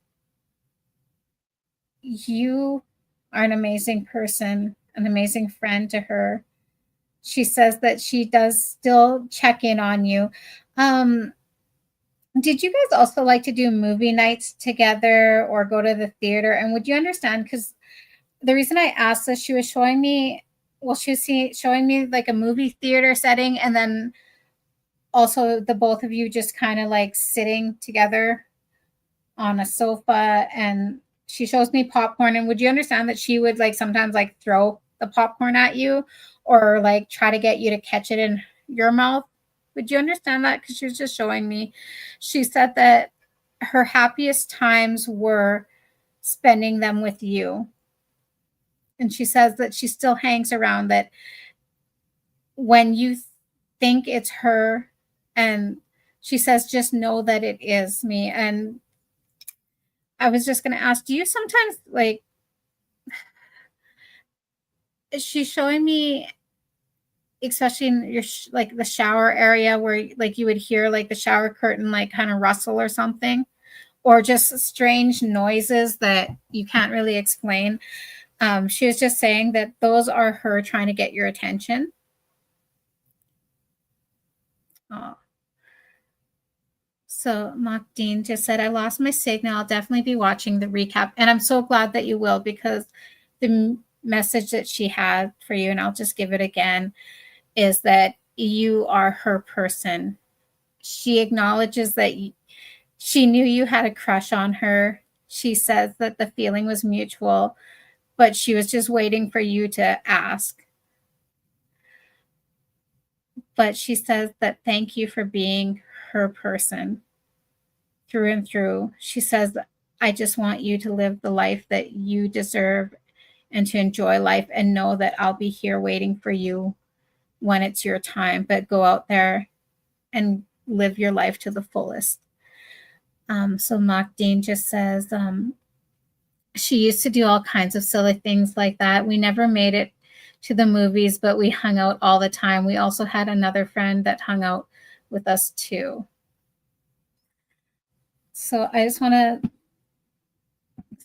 you are an amazing person, an amazing friend to her. She says that she does still check in on you. Um, did you guys also like to do movie nights together or go to the theater? And would you understand? Because the reason I asked this, she was showing me, well, she was showing me like a movie theater setting, and then also the both of you just kind of like sitting together on a sofa, and she shows me popcorn. And would you understand that she would like sometimes like throw the popcorn at you or like try to get you to catch it in your mouth? Would you understand that? Because she was just showing me. She said that her happiest times were spending them with you. And she says that she still hangs around, that when you think it's her, and she says, just know that it is me. And I was just going to ask, do you sometimes like, she's showing me, especially in your like the shower area where like you would hear like the shower curtain like kind of rustle or something? or just strange noises that you can't really explain. She was just saying that those are her trying to get your attention. Oh. So Dean just said, I lost my signal. I'll definitely be watching the recap. And I'm so glad that you will, because the message that she had for you, and I'll just give it again, is that you are her person. She acknowledges that she knew you had a crush on her. She says that the feeling was mutual, but she was just waiting for you to ask. But she says that thank you for being her person through and through. She says, I just want you to live the life that you deserve and to enjoy life, and know that I'll be here waiting for you when it's your time. But go out there and live your life to the fullest. So Dean just says, she used to do all kinds of silly things like that. We never made it to the movies, but we hung out all the time. We also had another friend that hung out with us too. So I just want to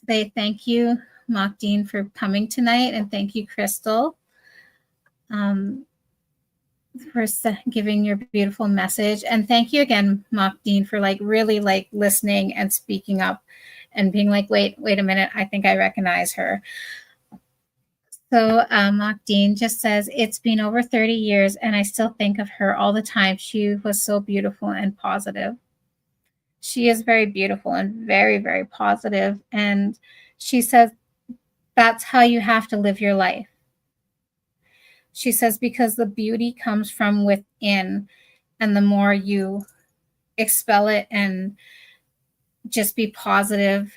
say thank you, Dean, for coming tonight, and thank you, Crystal, for giving your beautiful message. And thank you again, Dean, for really listening and speaking up and being like, wait a minute, I think I recognize her. So Dean just says, it's been over 30 years and I still think of her all the time. She was so beautiful and positive. She is very beautiful and very, very positive. And she says, that's how you have to live your life. She says, because the beauty comes from within, and the more you expel it and just be positive,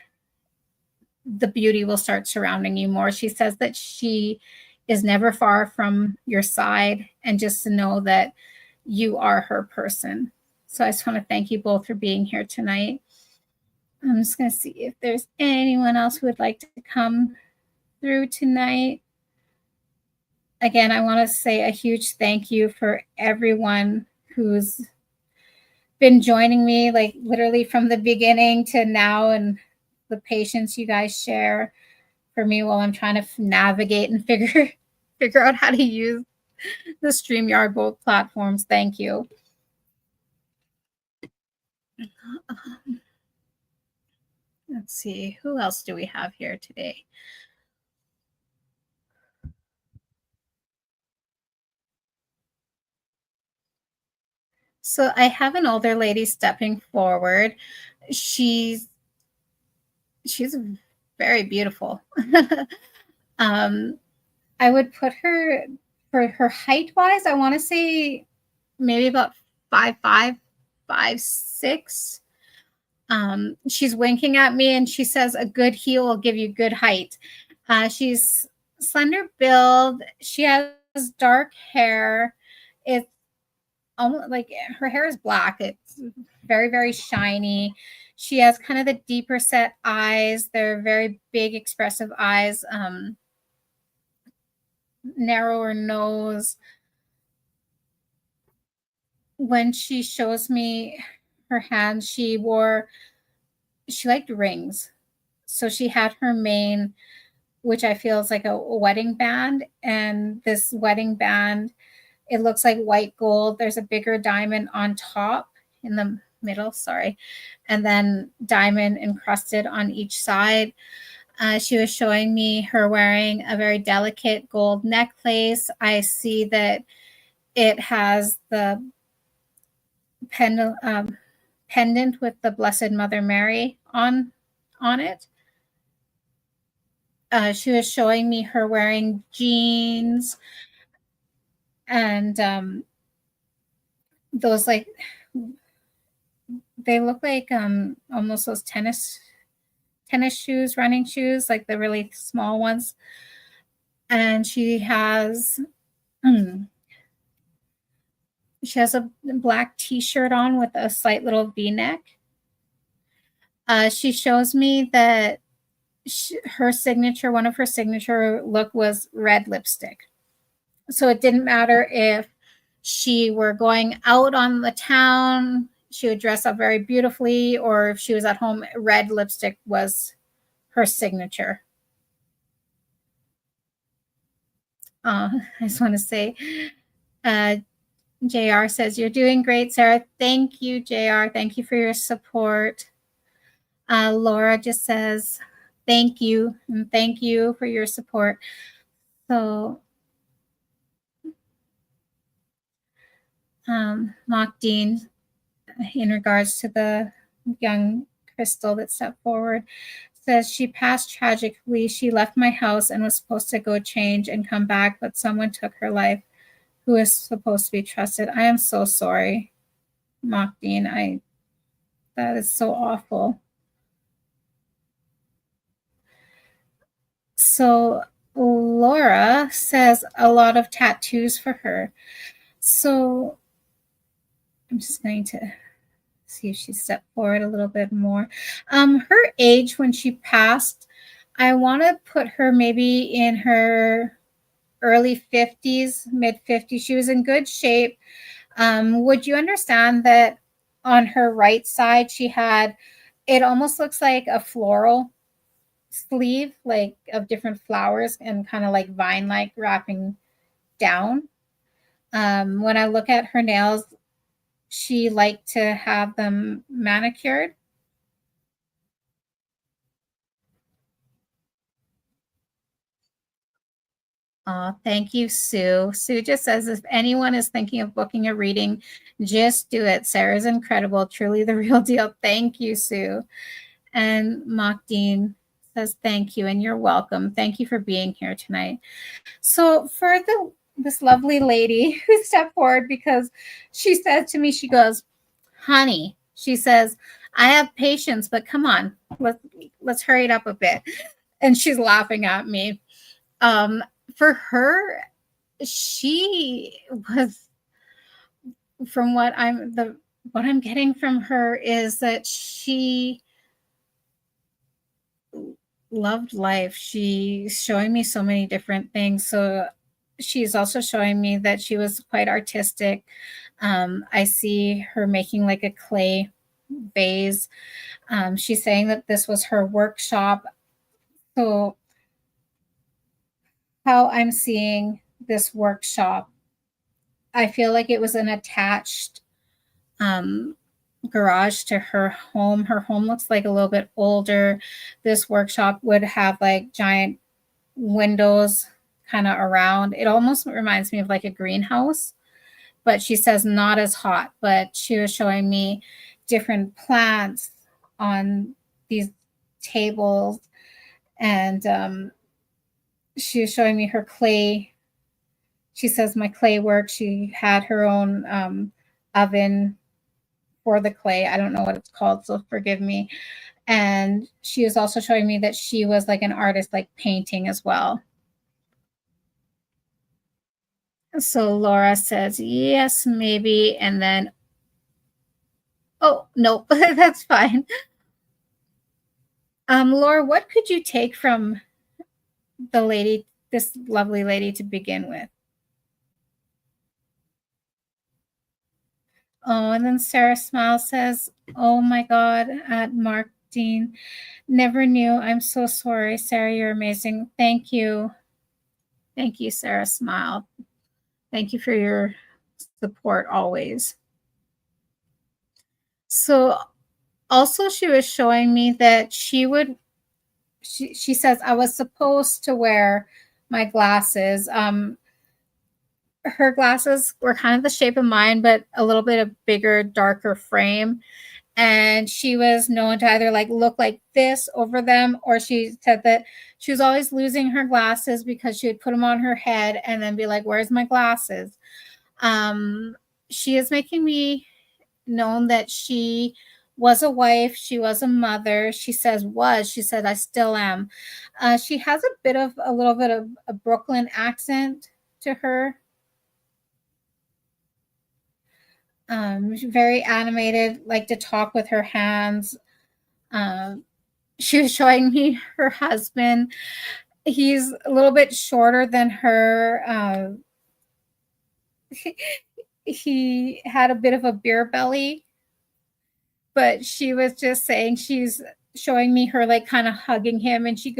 the beauty will start surrounding you more. She says that she is never far from your side, and just to know that you are her person. So I just want to thank you both for being here tonight. I'm just going to see if there's anyone else who would like to come through tonight. Again, I want to say a huge thank you for everyone who's been joining me, literally from the beginning to now, and the patience you guys share for me while I'm trying to navigate and figure out how to use the StreamYard, both platforms. Thank you. Let's see, who else do we have here today? So I have an older lady stepping forward. She's very beautiful. I would put her, for her height wise, I want to say maybe about 5'5", 5'6". She's winking at me and she says, a good heel will give you good height. She's slender build. She has dark hair. It's almost like her hair is black. It's very, very shiny. She has kind of the deeper set eyes. They're very big, expressive eyes. Narrower nose. When she shows me her hands, she liked rings. So she had her mane, which I feel is like a wedding band. And this wedding band, it looks like white gold. There's a bigger diamond on top, in the middle, sorry. And then diamond encrusted on each side. She was showing me her wearing a very delicate gold necklace. I see that it has the pendant with the Blessed Mother Mary on it. She was showing me her wearing jeans and those they look like almost those tennis shoes, running shoes, like the really small ones. And she has a black t-shirt on with a slight little V-neck. She shows me that one of her signature look was red lipstick. So it didn't matter if she were going out on the town she would dress up very beautifully, or if she was at home, red lipstick was her signature. I just want to say, JR says, "You're doing great, Sarah." Thank you, JR. Thank you for your support. Laura just says, "Thank you, and thank you for your support." So, Mock Dean, in regards to the young Crystal that stepped forward, says, "She passed tragically. She left my house and was supposed to go change and come back, but someone took her life who is supposed to be trusted." I am so sorry, Mock Dean. That is so awful. So Laura says a lot of tattoos for her. So I'm just going to see if she stepped forward a little bit more. Her age when she passed, I want to put her maybe in her early 50s, mid 50s. She was in good shape. Would you understand that on her right side, she had, it almost looks like a floral sleeve, like of different flowers and kind of like vine like wrapping down. When I look at her nails, she liked to have them manicured. Oh, thank you, Sue. Sue just says, if anyone is thinking of booking a reading, just do it. Sarah's incredible, truly the real deal. Thank you, Sue. And Mock Dean says, thank you, and you're welcome. Thank you for being here tonight. So for this lovely lady who stepped forward, because she said to me, she goes, honey, she says, I have patience, but come on, let's hurry it up a bit. And she's laughing at me. For her, she was, from what I'm getting from her is that she loved life. She's showing me so many different things. So she's also showing me that she was quite artistic. I see her making like a clay vase. She's saying that this was her workshop. So how I'm seeing this workshop, I feel like it was an attached garage to her home. Her home looks like a little bit older. This workshop would have like giant windows kind of around. It almost reminds me of like a greenhouse, but she says not as hot. But she was showing me different plants on these tables, and she was showing me her clay. She says my clay work. She had her own oven for the clay. I don't know what it's called, so forgive me. And she was also showing me that she was like an artist, like painting as well. So Laura says, yes, maybe. And then, oh, no, that's fine. Laura, what could you take from the lady, this lovely lady to begin with? Oh, and then Sarah Smile says, oh my God, at Mark Dean. Never knew. I'm so sorry. Sarah, you're amazing. Thank you. Thank you, Sarah Smile. Thank you for your support always. So also she was showing me that she says I was supposed to wear my glasses. Her glasses were kind of the shape of mine, but a little bit of bigger, darker frame. And she was known to either like look like this over them, or she said that she was always losing her glasses because she would put them on her head and then be like, where's my glasses? She is making me known that she was a wife, she was a mother. She says was, she said I still am. She has a little bit of a Brooklyn accent to her. She's very animated, like to talk with her hands. She was showing me her husband. He's a little bit shorter than her. He had a bit of a beer belly. but she was just saying she's showing me her like kind of hugging him, and she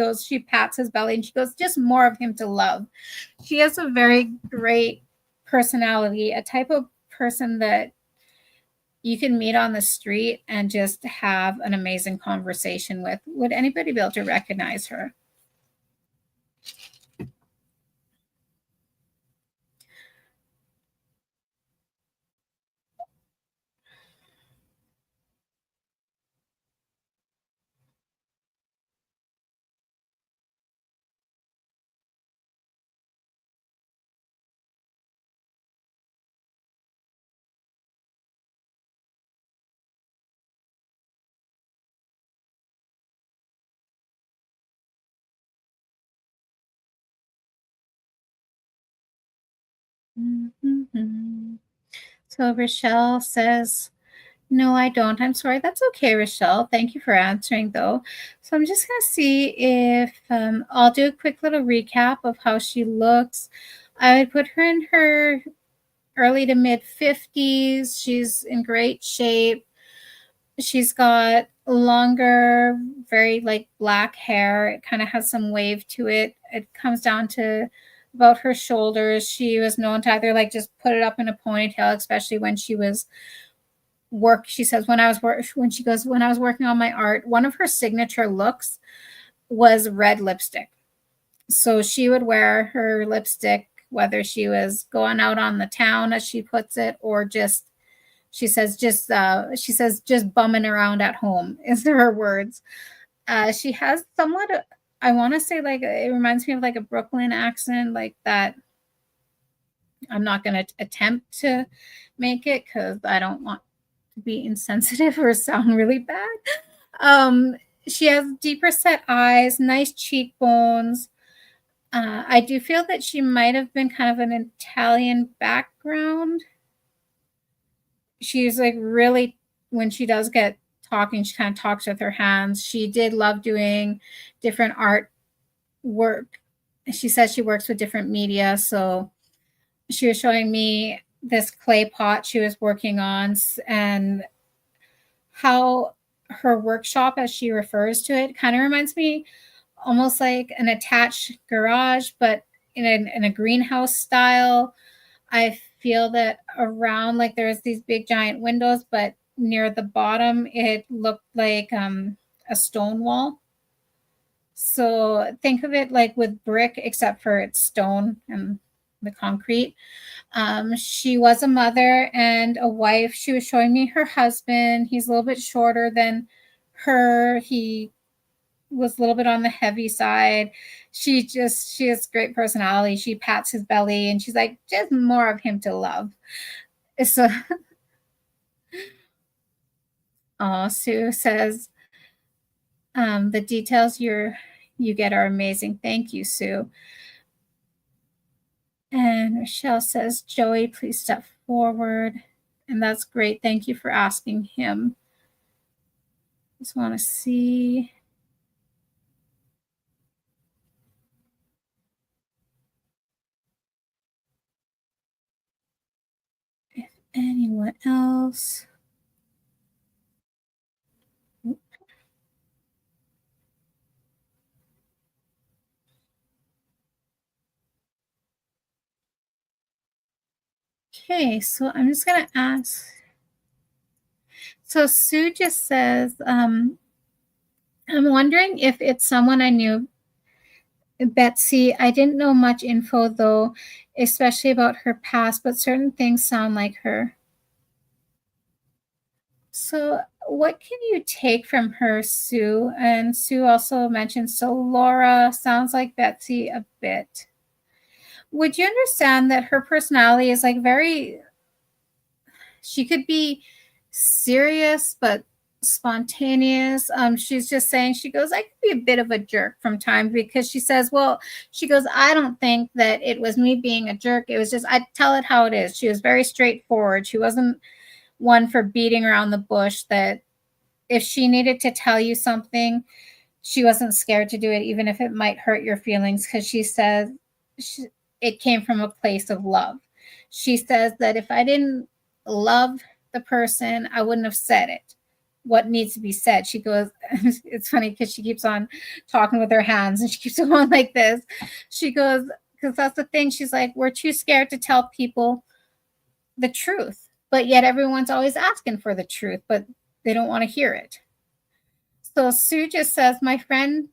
pats his belly and she goes, just more of him to love. She has a very great personality, a type of person that you can meet on the street and just have an amazing conversation with. Would anybody be able to recognize her? Mm-hmm. So Rochelle says, no, I don't. I'm sorry. That's okay, Rochelle. Thank you for answering, though. So I'm just going to see if I'll do a quick little recap of how she looks. I would put her in her early to mid 50s. She's in great shape. She's got longer, very like black hair. It kind of has some wave to it. It comes down to about her shoulders. She was known to either like just put it up in a ponytail, especially when she was she says when I was when I was working on my art, one of her signature looks was red lipstick. So she would wear her lipstick whether she was going out on the town, as she puts it, or just she says just bumming around at home is her words. She has somewhat I want to say like it reminds me of like a Brooklyn accent, like that. I'm not going to attempt to make it because I don't want to be insensitive or sound really bad. Um, she has deeper set eyes, nice cheekbones. I do feel that she might have been kind of an Italian background. She's like really, when she does get talking, she kind of talks with her hands. She did love doing different art work. She says she works with different media. So she was showing me this clay pot she was working on, and how her workshop, as she refers to it, kind of reminds me almost like an attached garage, but in a greenhouse style. I feel that around, like, there's these big giant windows, but near the bottom it looked like a stone wall. So think of it like with brick, except for it's stone and the concrete. She was a mother and a wife. She was showing me her husband. He's a little bit shorter than her. He was a little bit on the heavy side. She has great personality. She pats his belly and she's like, just more of him to love. So, Sue says, the details you get are amazing. Thank you, Sue. And Michelle says, Joey, please step forward. And that's great. Thank you for asking him. Just want to see if anyone else. Okay, so I'm just going to ask. So Sue just says, I'm wondering if it's someone I knew. Betsy, I didn't know much info though, especially about her past, but certain things sound like her. So what can you take from her, Sue? And Sue also mentioned, so Laura sounds like Betsy a bit. Would you understand that her personality is like very, she could be serious but spontaneous. She's just saying, she goes, I could be a bit of a jerk from time, because she says, well, she goes, I don't think that it was me being a jerk. It was just, I tell it how it is. She was very straightforward. She wasn't one for beating around the bush, that if she needed to tell you something, she wasn't scared to do it, even if it might hurt your feelings, because she says it came from a place of love. She says that if I didn't love the person, I wouldn't have said it. what needs to be said. She goes, it's funny because she keeps on talking with her hands and she keeps going like this. She goes, because that's the thing. She's like, we're too scared to tell people the truth, but yet everyone's always asking for the truth, but they don't want to hear it. So Sue just says, my friend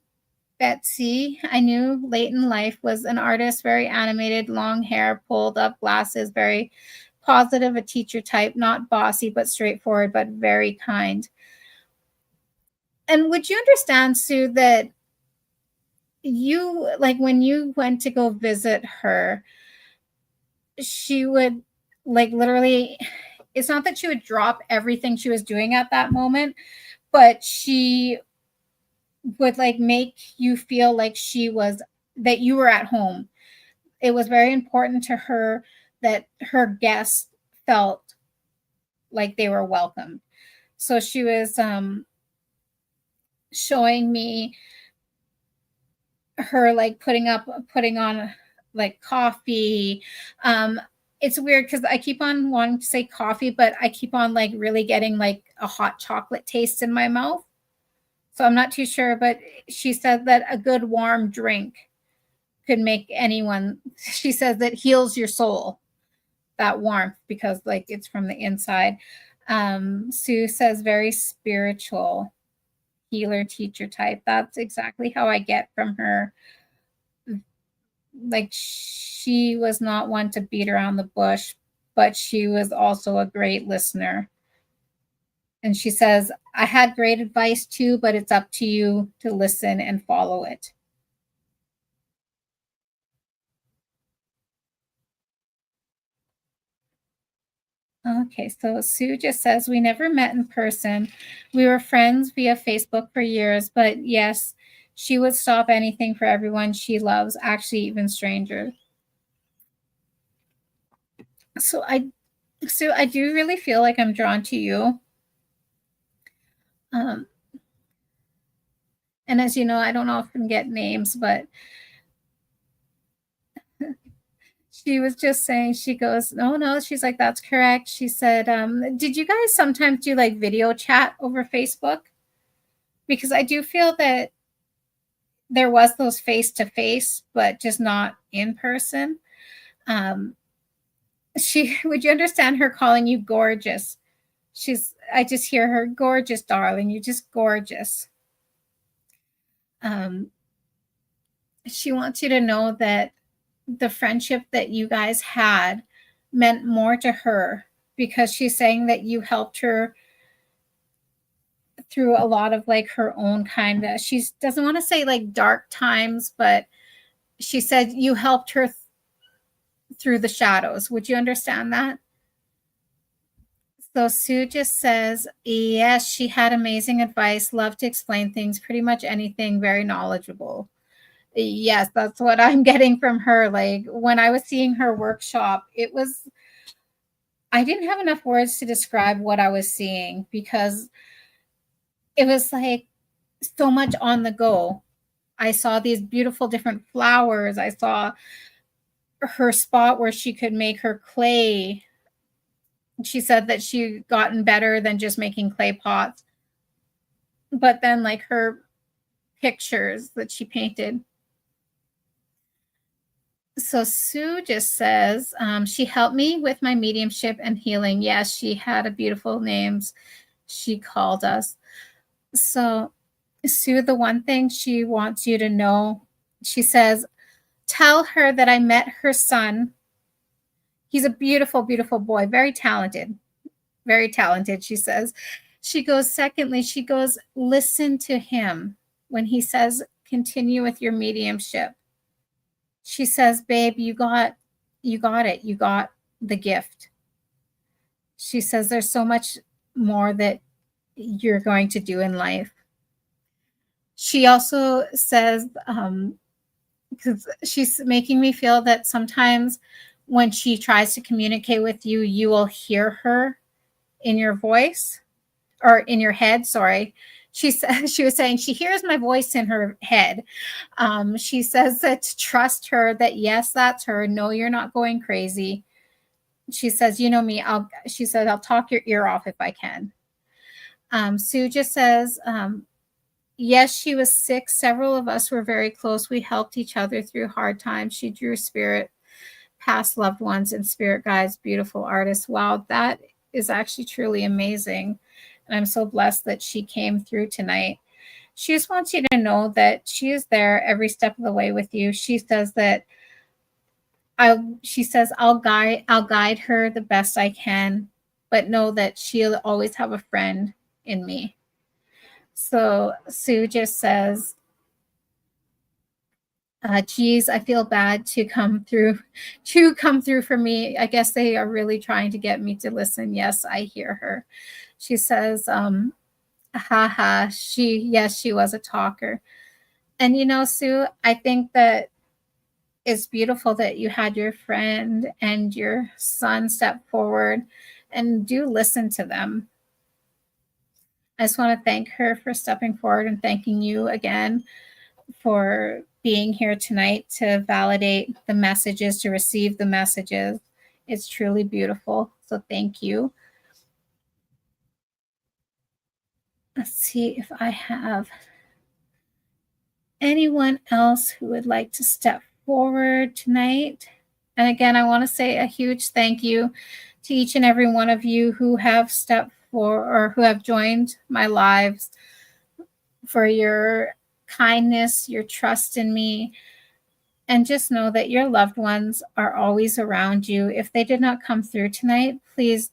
Betsy, I knew late in life, was an artist, very animated, long hair, pulled up glasses, very positive, a teacher type, not bossy, but straightforward, but very kind. And would you understand, Sue, that you, like when you went to go visit her, she would like literally, it's not that she would drop everything she was doing at that moment, but she would like make you feel like she was, that you were at home. It was very important to her that her guests felt like they were welcomed. So she was showing me her like putting on like coffee. It's weird because I keep on wanting to say coffee, but I keep on like really getting like a hot chocolate taste in my mouth. So I'm not too sure, but she said that a good warm drink could make anyone, she says that heals your soul, that warmth, because like it's from the inside. Sue says very spiritual, healer, teacher type. That's exactly how I get from her. Like she was not one to beat around the bush, but she was also a great listener. And she says, I had great advice too, but it's up to you to listen and follow it. Okay, so Sue just says, we never met in person. We were friends via Facebook for years, but yes, she would stop anything for everyone she loves, actually even strangers. So I do really feel like I'm drawn to you. And as you know, I don't often get names, but she was just saying, she goes, no, she's like, that's correct. She said, did you guys sometimes do like video chat over Facebook? Because I do feel that there was those face to face, but just not in person. She, would you understand her calling you gorgeous? I just hear her, gorgeous, darling. You're just gorgeous. She wants you to know that the friendship that you guys had meant more to her, because she's saying that you helped her through a lot of like her own kind of, she doesn't want to say like dark times, but she said you helped her through the shadows. Would you understand that? So Sue just says, yes, she had amazing advice, loved to explain things, pretty much anything, very knowledgeable. Yes, that's what I'm getting from her. Like when I was seeing her workshop, I didn't have enough words to describe what I was seeing, because it was like so much on the go. I saw these beautiful different flowers. I saw her spot where she could make her clay. She said that she gotten better than just making clay pots. But then like her pictures that she painted. So Sue just says, she helped me with my mediumship and healing. Yes, she had a beautiful names she called us. So Sue, the one thing she wants you to know, she says, tell her that I met her son. He's a beautiful, beautiful boy, very talented, she says. She goes, secondly, she goes, listen to him when he says, continue with your mediumship. She says, babe, you got it. You got the gift. She says, there's so much more that you're going to do in life. She also says, because she's making me feel that sometimes when she tries to communicate with you, you will hear her in your voice, or in your head. Sorry. She was saying she hears my voice in her head. She says that to trust her, that yes, that's her. No, you're not going crazy. She says, you know me, she said, I'll talk your ear off if I can. Sue just says, yes, she was sick. Several of us were very close. We helped each other through hard times. She drew spirit, past loved ones, and spirit guides, beautiful artists. Wow, that is actually truly amazing. And I'm so blessed that she came through tonight. She just wants you to know that she is there every step of the way with you. She says that I'll guide her the best I can, but know that she'll always have a friend in me. So Sue just says, geez, I feel bad to come through for me. I guess they are really trying to get me to listen. Yes, I hear her. She says, haha, yes, she was a talker. And Sue, I think that it's beautiful that you had your friend and your son step forward and do listen to them. I just want to thank her for stepping forward and thanking you again for being here tonight to validate the messages, to receive the messages. It's truly beautiful. So thank you. Let's see if I have anyone else who would like to step forward tonight. And again, I want to say a huge thank you to each and every one of you who have stepped forward or who have joined my lives, for your kindness, your trust in me. And just know that your loved ones are always around you. If they did not come through tonight, please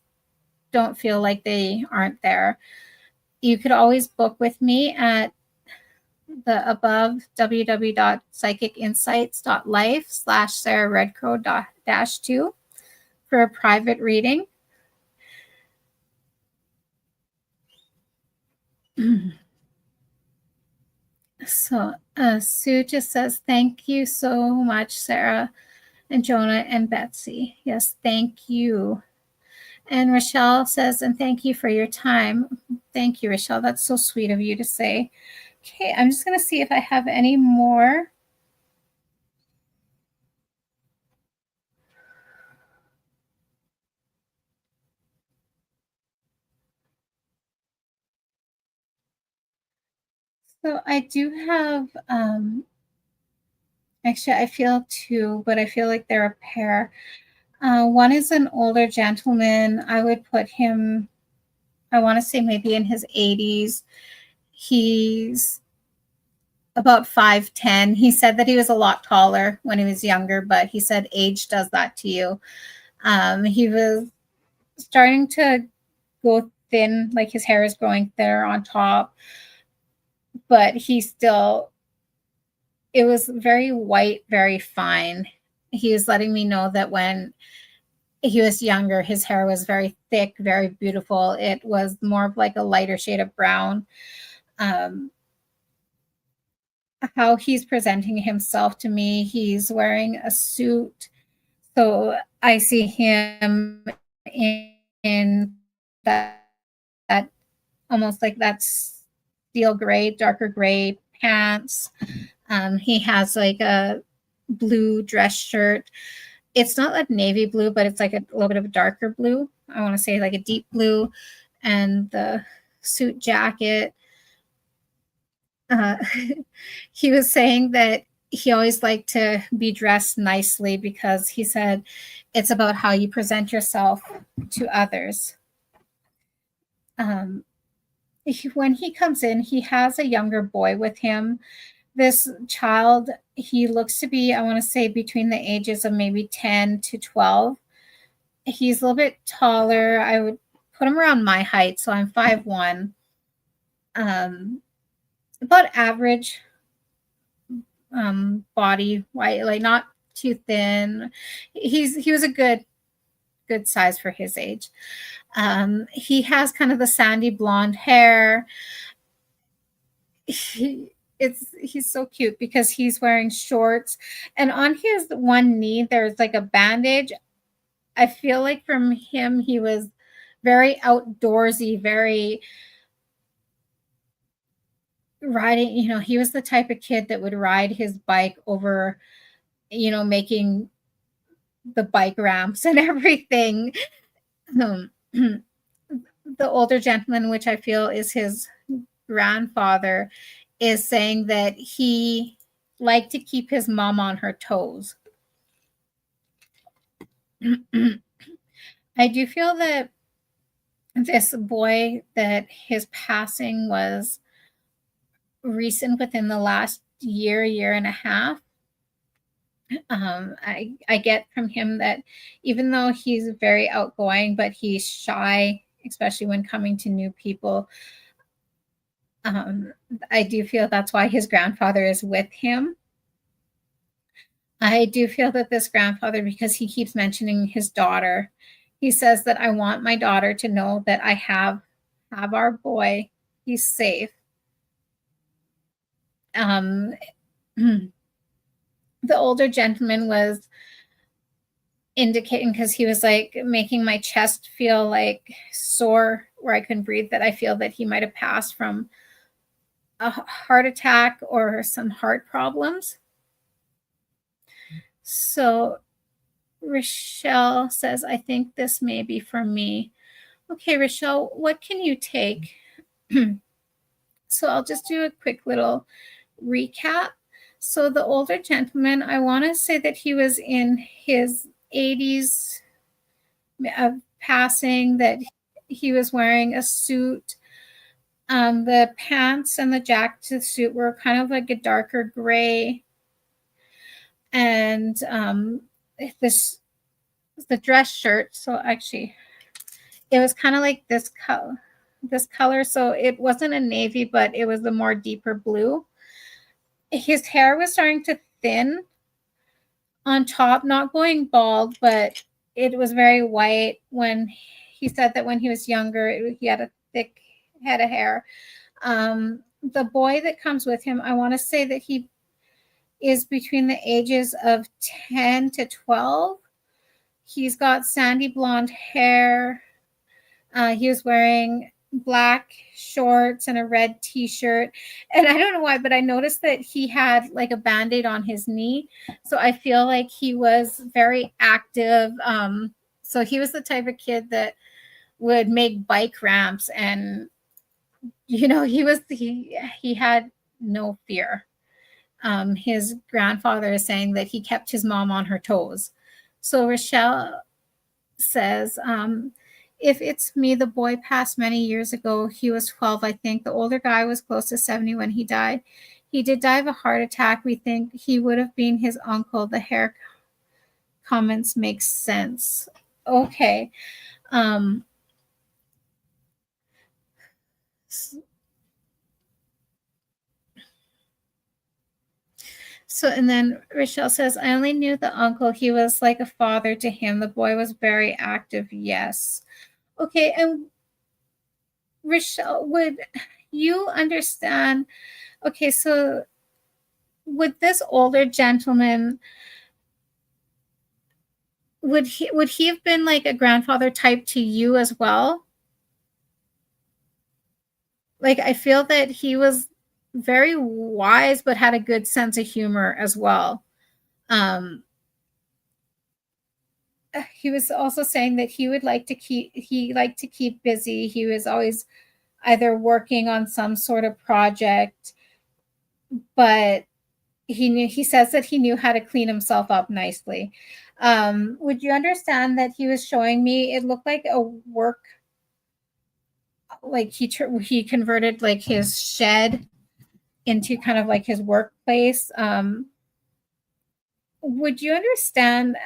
don't feel like they aren't there. You could always book with me at the above www.psychicinsights.life/sarahredcrow-2 for a private reading. So Sue just says, thank you so much, Sarah and Jonah and Betsy. Yes, thank you. And Rochelle says, and thank you for your time. Thank you, Rochelle. That's so sweet of you to say. Okay, I'm just going to see if I have any more. So I do have, actually, I feel two, but I feel like they're a pair. One is an older gentleman. I would put him, I want to say maybe in his 80s. He's about 5'10". He said that he was a lot taller when he was younger, but he said age does that to you. He was starting to go thin, like his hair is growing thinner on top, but it was very white, very fine. He was letting me know that when he was younger, his hair was very thick, very beautiful. It was more of like a lighter shade of brown. How he's presenting himself to me, he's wearing a suit. So I see him in that almost like that steel gray, darker gray pants. He has like a blue dress shirt. It's not like navy blue, but it's like a little bit of a darker blue. I want to say like a deep blue, and the suit jacket. Uh, he was saying that he always liked to be dressed nicely because he said it's about how you present yourself to others. When he comes in, he has a younger boy with him. This child, he looks to be, I want to say, between the ages of maybe 10 to 12. He's a little bit taller. I would put him around my height, so I'm 5'1". About average body, white, like not too thin. He was a good size for his age. He has kind of the sandy blonde hair. He's so cute because he's wearing shorts, and on his one knee there's like a bandage. I feel like from him he was very outdoorsy, very riding, he was the type of kid that would ride his bike over, making the bike ramps and everything. the older gentleman, which I feel is his grandfather, is saying that he liked to keep his mom on her toes. I do feel that this boy, that his passing was recent, within the last year and a half. I get from him that even though he's very outgoing, but he's shy, especially when coming to new people. I do feel that's why his grandfather is with him. I do feel that this grandfather, because he keeps mentioning his daughter, he says that I want my daughter to know that I have our boy. He's safe. The older gentleman was indicating, because he was like making my chest feel like sore where I couldn't breathe, that I feel that he might have passed from a heart attack or some heart problems. So Rochelle says, I think this may be for me. Okay, Rochelle, what can you take? So I'll just do a quick little recap. So the older gentleman, I want to say that he was in his 80s of passing, that he was wearing a suit. The pants and the jacket to the suit were kind of like a darker gray. And the dress shirt, so actually it was kind of like this color. So it wasn't a navy, but it was a more deeper blue. His hair was starting to thin on top, not going bald, but it was very white. When he said that when he was younger, he had a thick head of hair. The boy that comes with him, I want to say that he is between the ages of 10 to 12. He's got sandy blonde hair. He was wearing black shorts and a red t-shirt. And I don't know why, but I noticed that he had like a band-aid on his knee. So I feel like he was very active. So he was the type of kid that would make bike ramps, and he had no fear. His grandfather is saying that he kept his mom on her toes. So Rochelle says, if it's me, the boy passed many years ago. He was 12, I think. The older guy was close to 70 when he died. He did die of a heart attack. We think he would have been his uncle. The hair comments make sense. Okay. So, and then Rochelle says, I only knew the uncle. He was like a father to him. The boy was very active. Yes. Okay. And Rochelle, would you understand? Okay. So would this older gentleman, would he have been like a grandfather type to you as well? Like, I feel that he was very wise, but had a good sense of humor as well. He was also saying that he liked to keep busy. He was always either working on some sort of project, but he says that he knew how to clean himself up nicely. Would you understand that he was showing me, it looked like a work, like he converted like his shed into kind of like his workplace. Would you understand,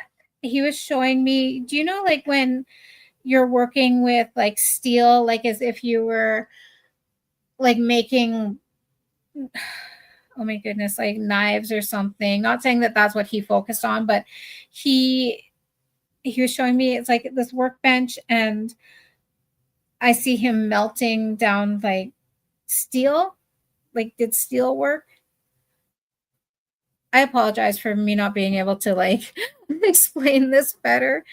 he was showing me, do you know, like when you're working with like steel, like as if you were like making, oh my goodness, like knives or something. Not saying that that's what he focused on, but he was showing me, it's like this workbench, and I see him melting down like steel, like did steel work. I apologize for me not being able to like explain this better.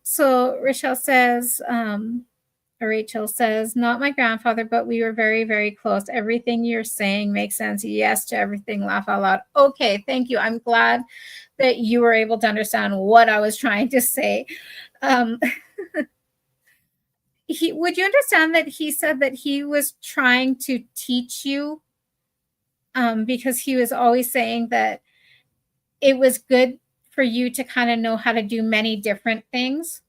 So Rachel says, not my grandfather, but we were very, very close. Everything you're saying makes sense. Yes to everything. Laugh out loud. Okay, thank you. I'm glad that you were able to understand what I was trying to say. would you understand that he said that he was trying to teach you, because he was always saying that it was good for you to kind of know how to do many different things.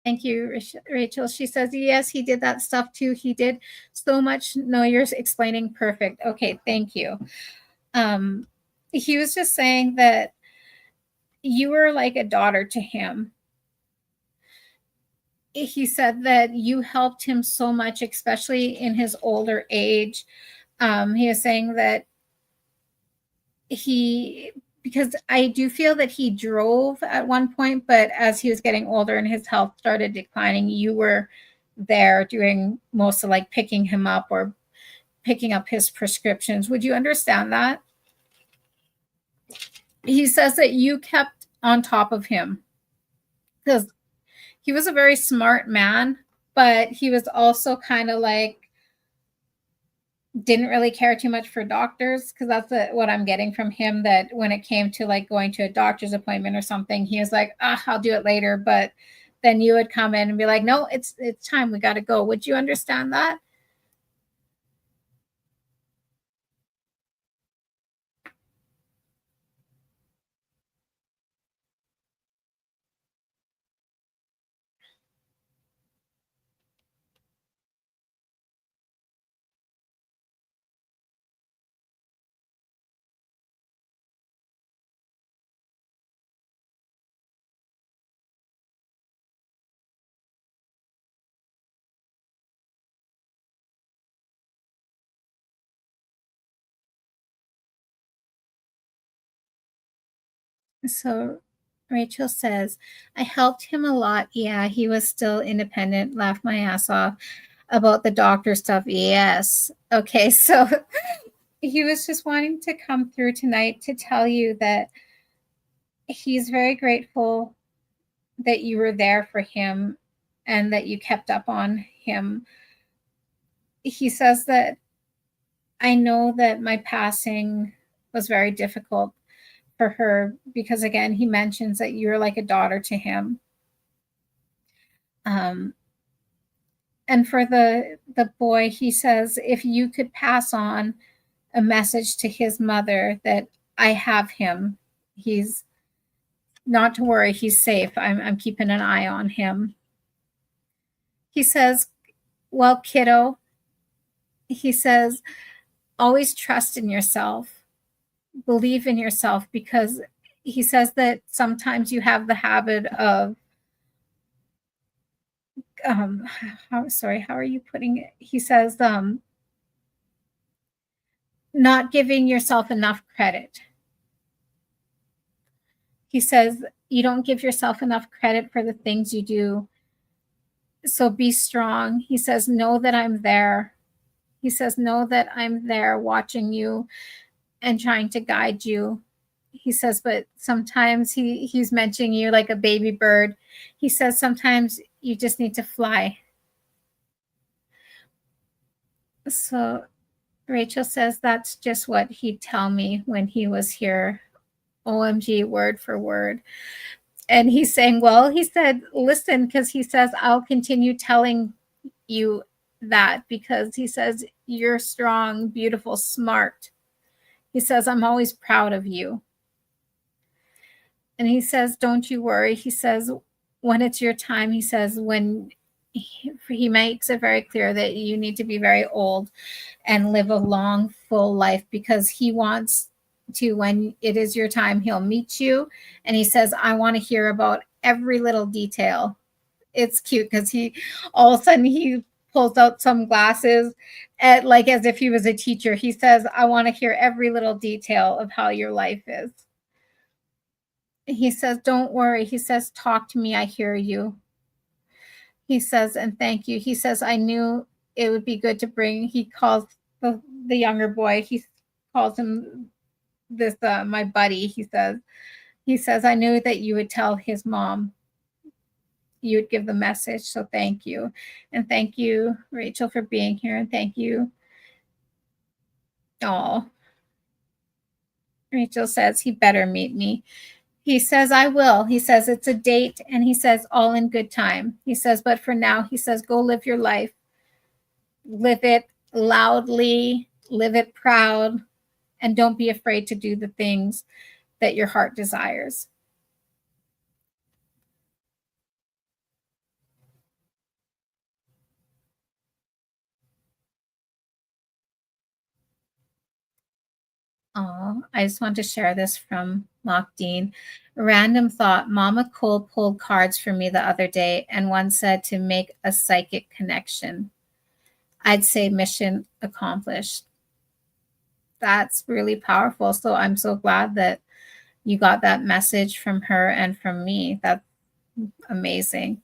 Thank you, Rachel. She says, yes, he did that stuff too. He did so much. No, you're explaining perfect. Okay, thank you. He was just saying that you were like a daughter to him. He said that you helped him so much, especially in his older age. He was saying that because I do feel that he drove at one point, but as he was getting older and his health started declining, you were there doing most of like picking him up or picking up his prescriptions. Would you understand that? He says that you kept on top of him because he was a very smart man, but he was also kind of like didn't really care too much for doctors, because that's what I'm getting from him, that when it came to like going to a doctor's appointment or something, he was like, I'll do it later. But then you would come in and be like, no, it's time, we got to go. Would you understand that? So Rachel says, I helped him a lot. Yeah, he was still independent, laughed my ass off about the doctor stuff. Yes. Okay, so he was just wanting to come through tonight to tell you that he's very grateful that you were there for him and that you kept up on him. He says that I know that my passing was very difficult for her because, again, he mentions that you're like a daughter to him. Um, and for the boy, he says, if you could pass on a message to his mother that I have him, he's not to worry, he's safe. I'm keeping an eye on him. He says, well, kiddo, he says, always trust in yourself, believe in yourself, because he says that sometimes you have the habit of how are you putting it? He says not giving yourself enough credit. He says you don't give yourself enough credit for the things you do. So be strong. He says, know that I'm there. He says, know that I'm there watching you and trying to guide you. He says, but sometimes he's mentioning you like a baby bird. He says, sometimes you just need to fly. So Rachel says that's just what he'd tell me when he was here. OMG, word for word. And he's saying, well, he said, listen, because he says, I'll continue telling you that because he says, you're strong, beautiful, smart. He says, I'm always proud of you. And he says, don't you worry. He says, when it's your time, he says, when he makes it very clear that you need to be very old and live a long, full life because he wants to, when it is your time, he'll meet you. And he says, I want to hear about every little detail. It's cute because he all of a sudden he pulls out some glasses at, like as if he was a teacher. He says, I want to hear every little detail of how your life is. He says, don't worry. He says, talk to me. I hear you. He says, and thank you. He says, I knew it would be good to bring, he calls the younger boy, he calls him this, my buddy. He says, I knew that you would tell his mom, you would give the message. So thank you. And thank you, Rachel, for being here. And thank you. Oh, Rachel says, he better meet me. He says, I will. He says, it's a date. And he says, all in good time. He says, but for now, he says, go live your life. Live it loudly, live it proud, and don't be afraid to do the things that your heart desires. Oh, I just want to share this from Mock Dean. Random thought. Mama Cole pulled cards for me the other day, and one said to make a psychic connection. I'd say mission accomplished. That's really powerful. So I'm so glad that you got that message from her and from me. That's amazing.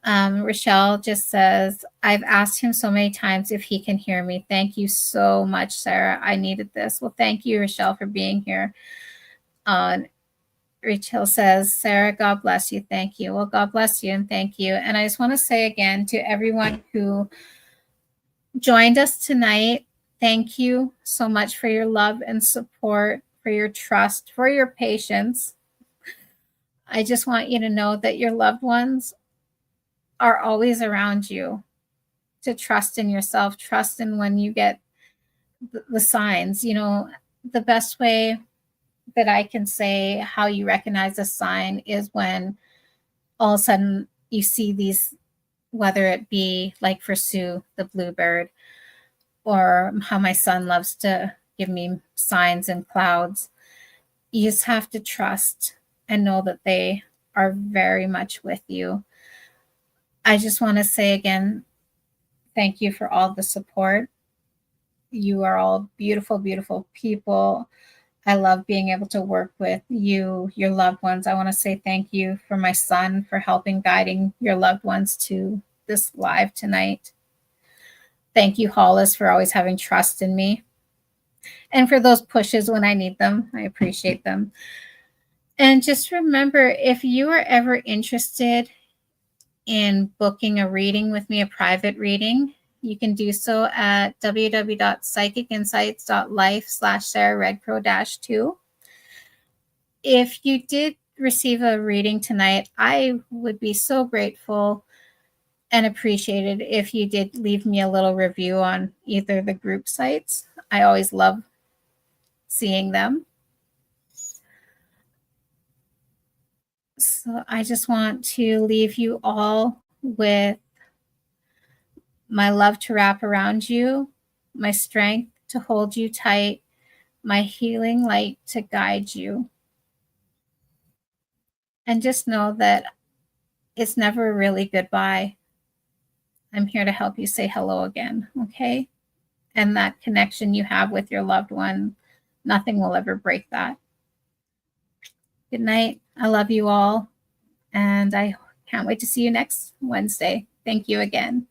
Rochelle just says, I've asked him so many times if he can hear me. Thank you so much, Sarah. I needed this. Well, thank you, Rochelle, for being here. Rachel says, Sarah, God bless you. Thank you. Well, God bless you and thank you. And I just want to say again to everyone who joined us tonight, thank you so much for your love and support, for your trust, for your patience. I just want you to know that your loved ones are always around you, to trust in yourself, trust in when you get the signs. You know, the best way that I can say how you recognize a sign is when all of a sudden you see these, whether it be like for Sue, the bluebird, or how my son loves to give me signs in clouds. You just have to trust and know that they are very much with you. I just want to say again, thank you for all the support. You are all beautiful, beautiful people. I love being able to work with you, your loved ones. I want to say thank you for my son for helping guiding your loved ones to this live tonight. Thank you, Hollis, for always having trust in me and for those pushes when I need them. I appreciate them. And just remember, if you are ever interested in booking a reading with me, a private reading, you can do so at www.psychicinsights.life/SarahRedcrow-2. If you did receive a reading tonight, I would be so grateful and appreciated if you did leave me a little review on either the group sites. I always love seeing them. So I just want to leave you all with my love to wrap around you, my strength to hold you tight, my healing light to guide you. And just know that it's never really goodbye. I'm here to help you say hello again, okay? And that connection you have with your loved one, nothing will ever break that. Good night. I love you all. And I can't wait to see you next Wednesday. Thank you again.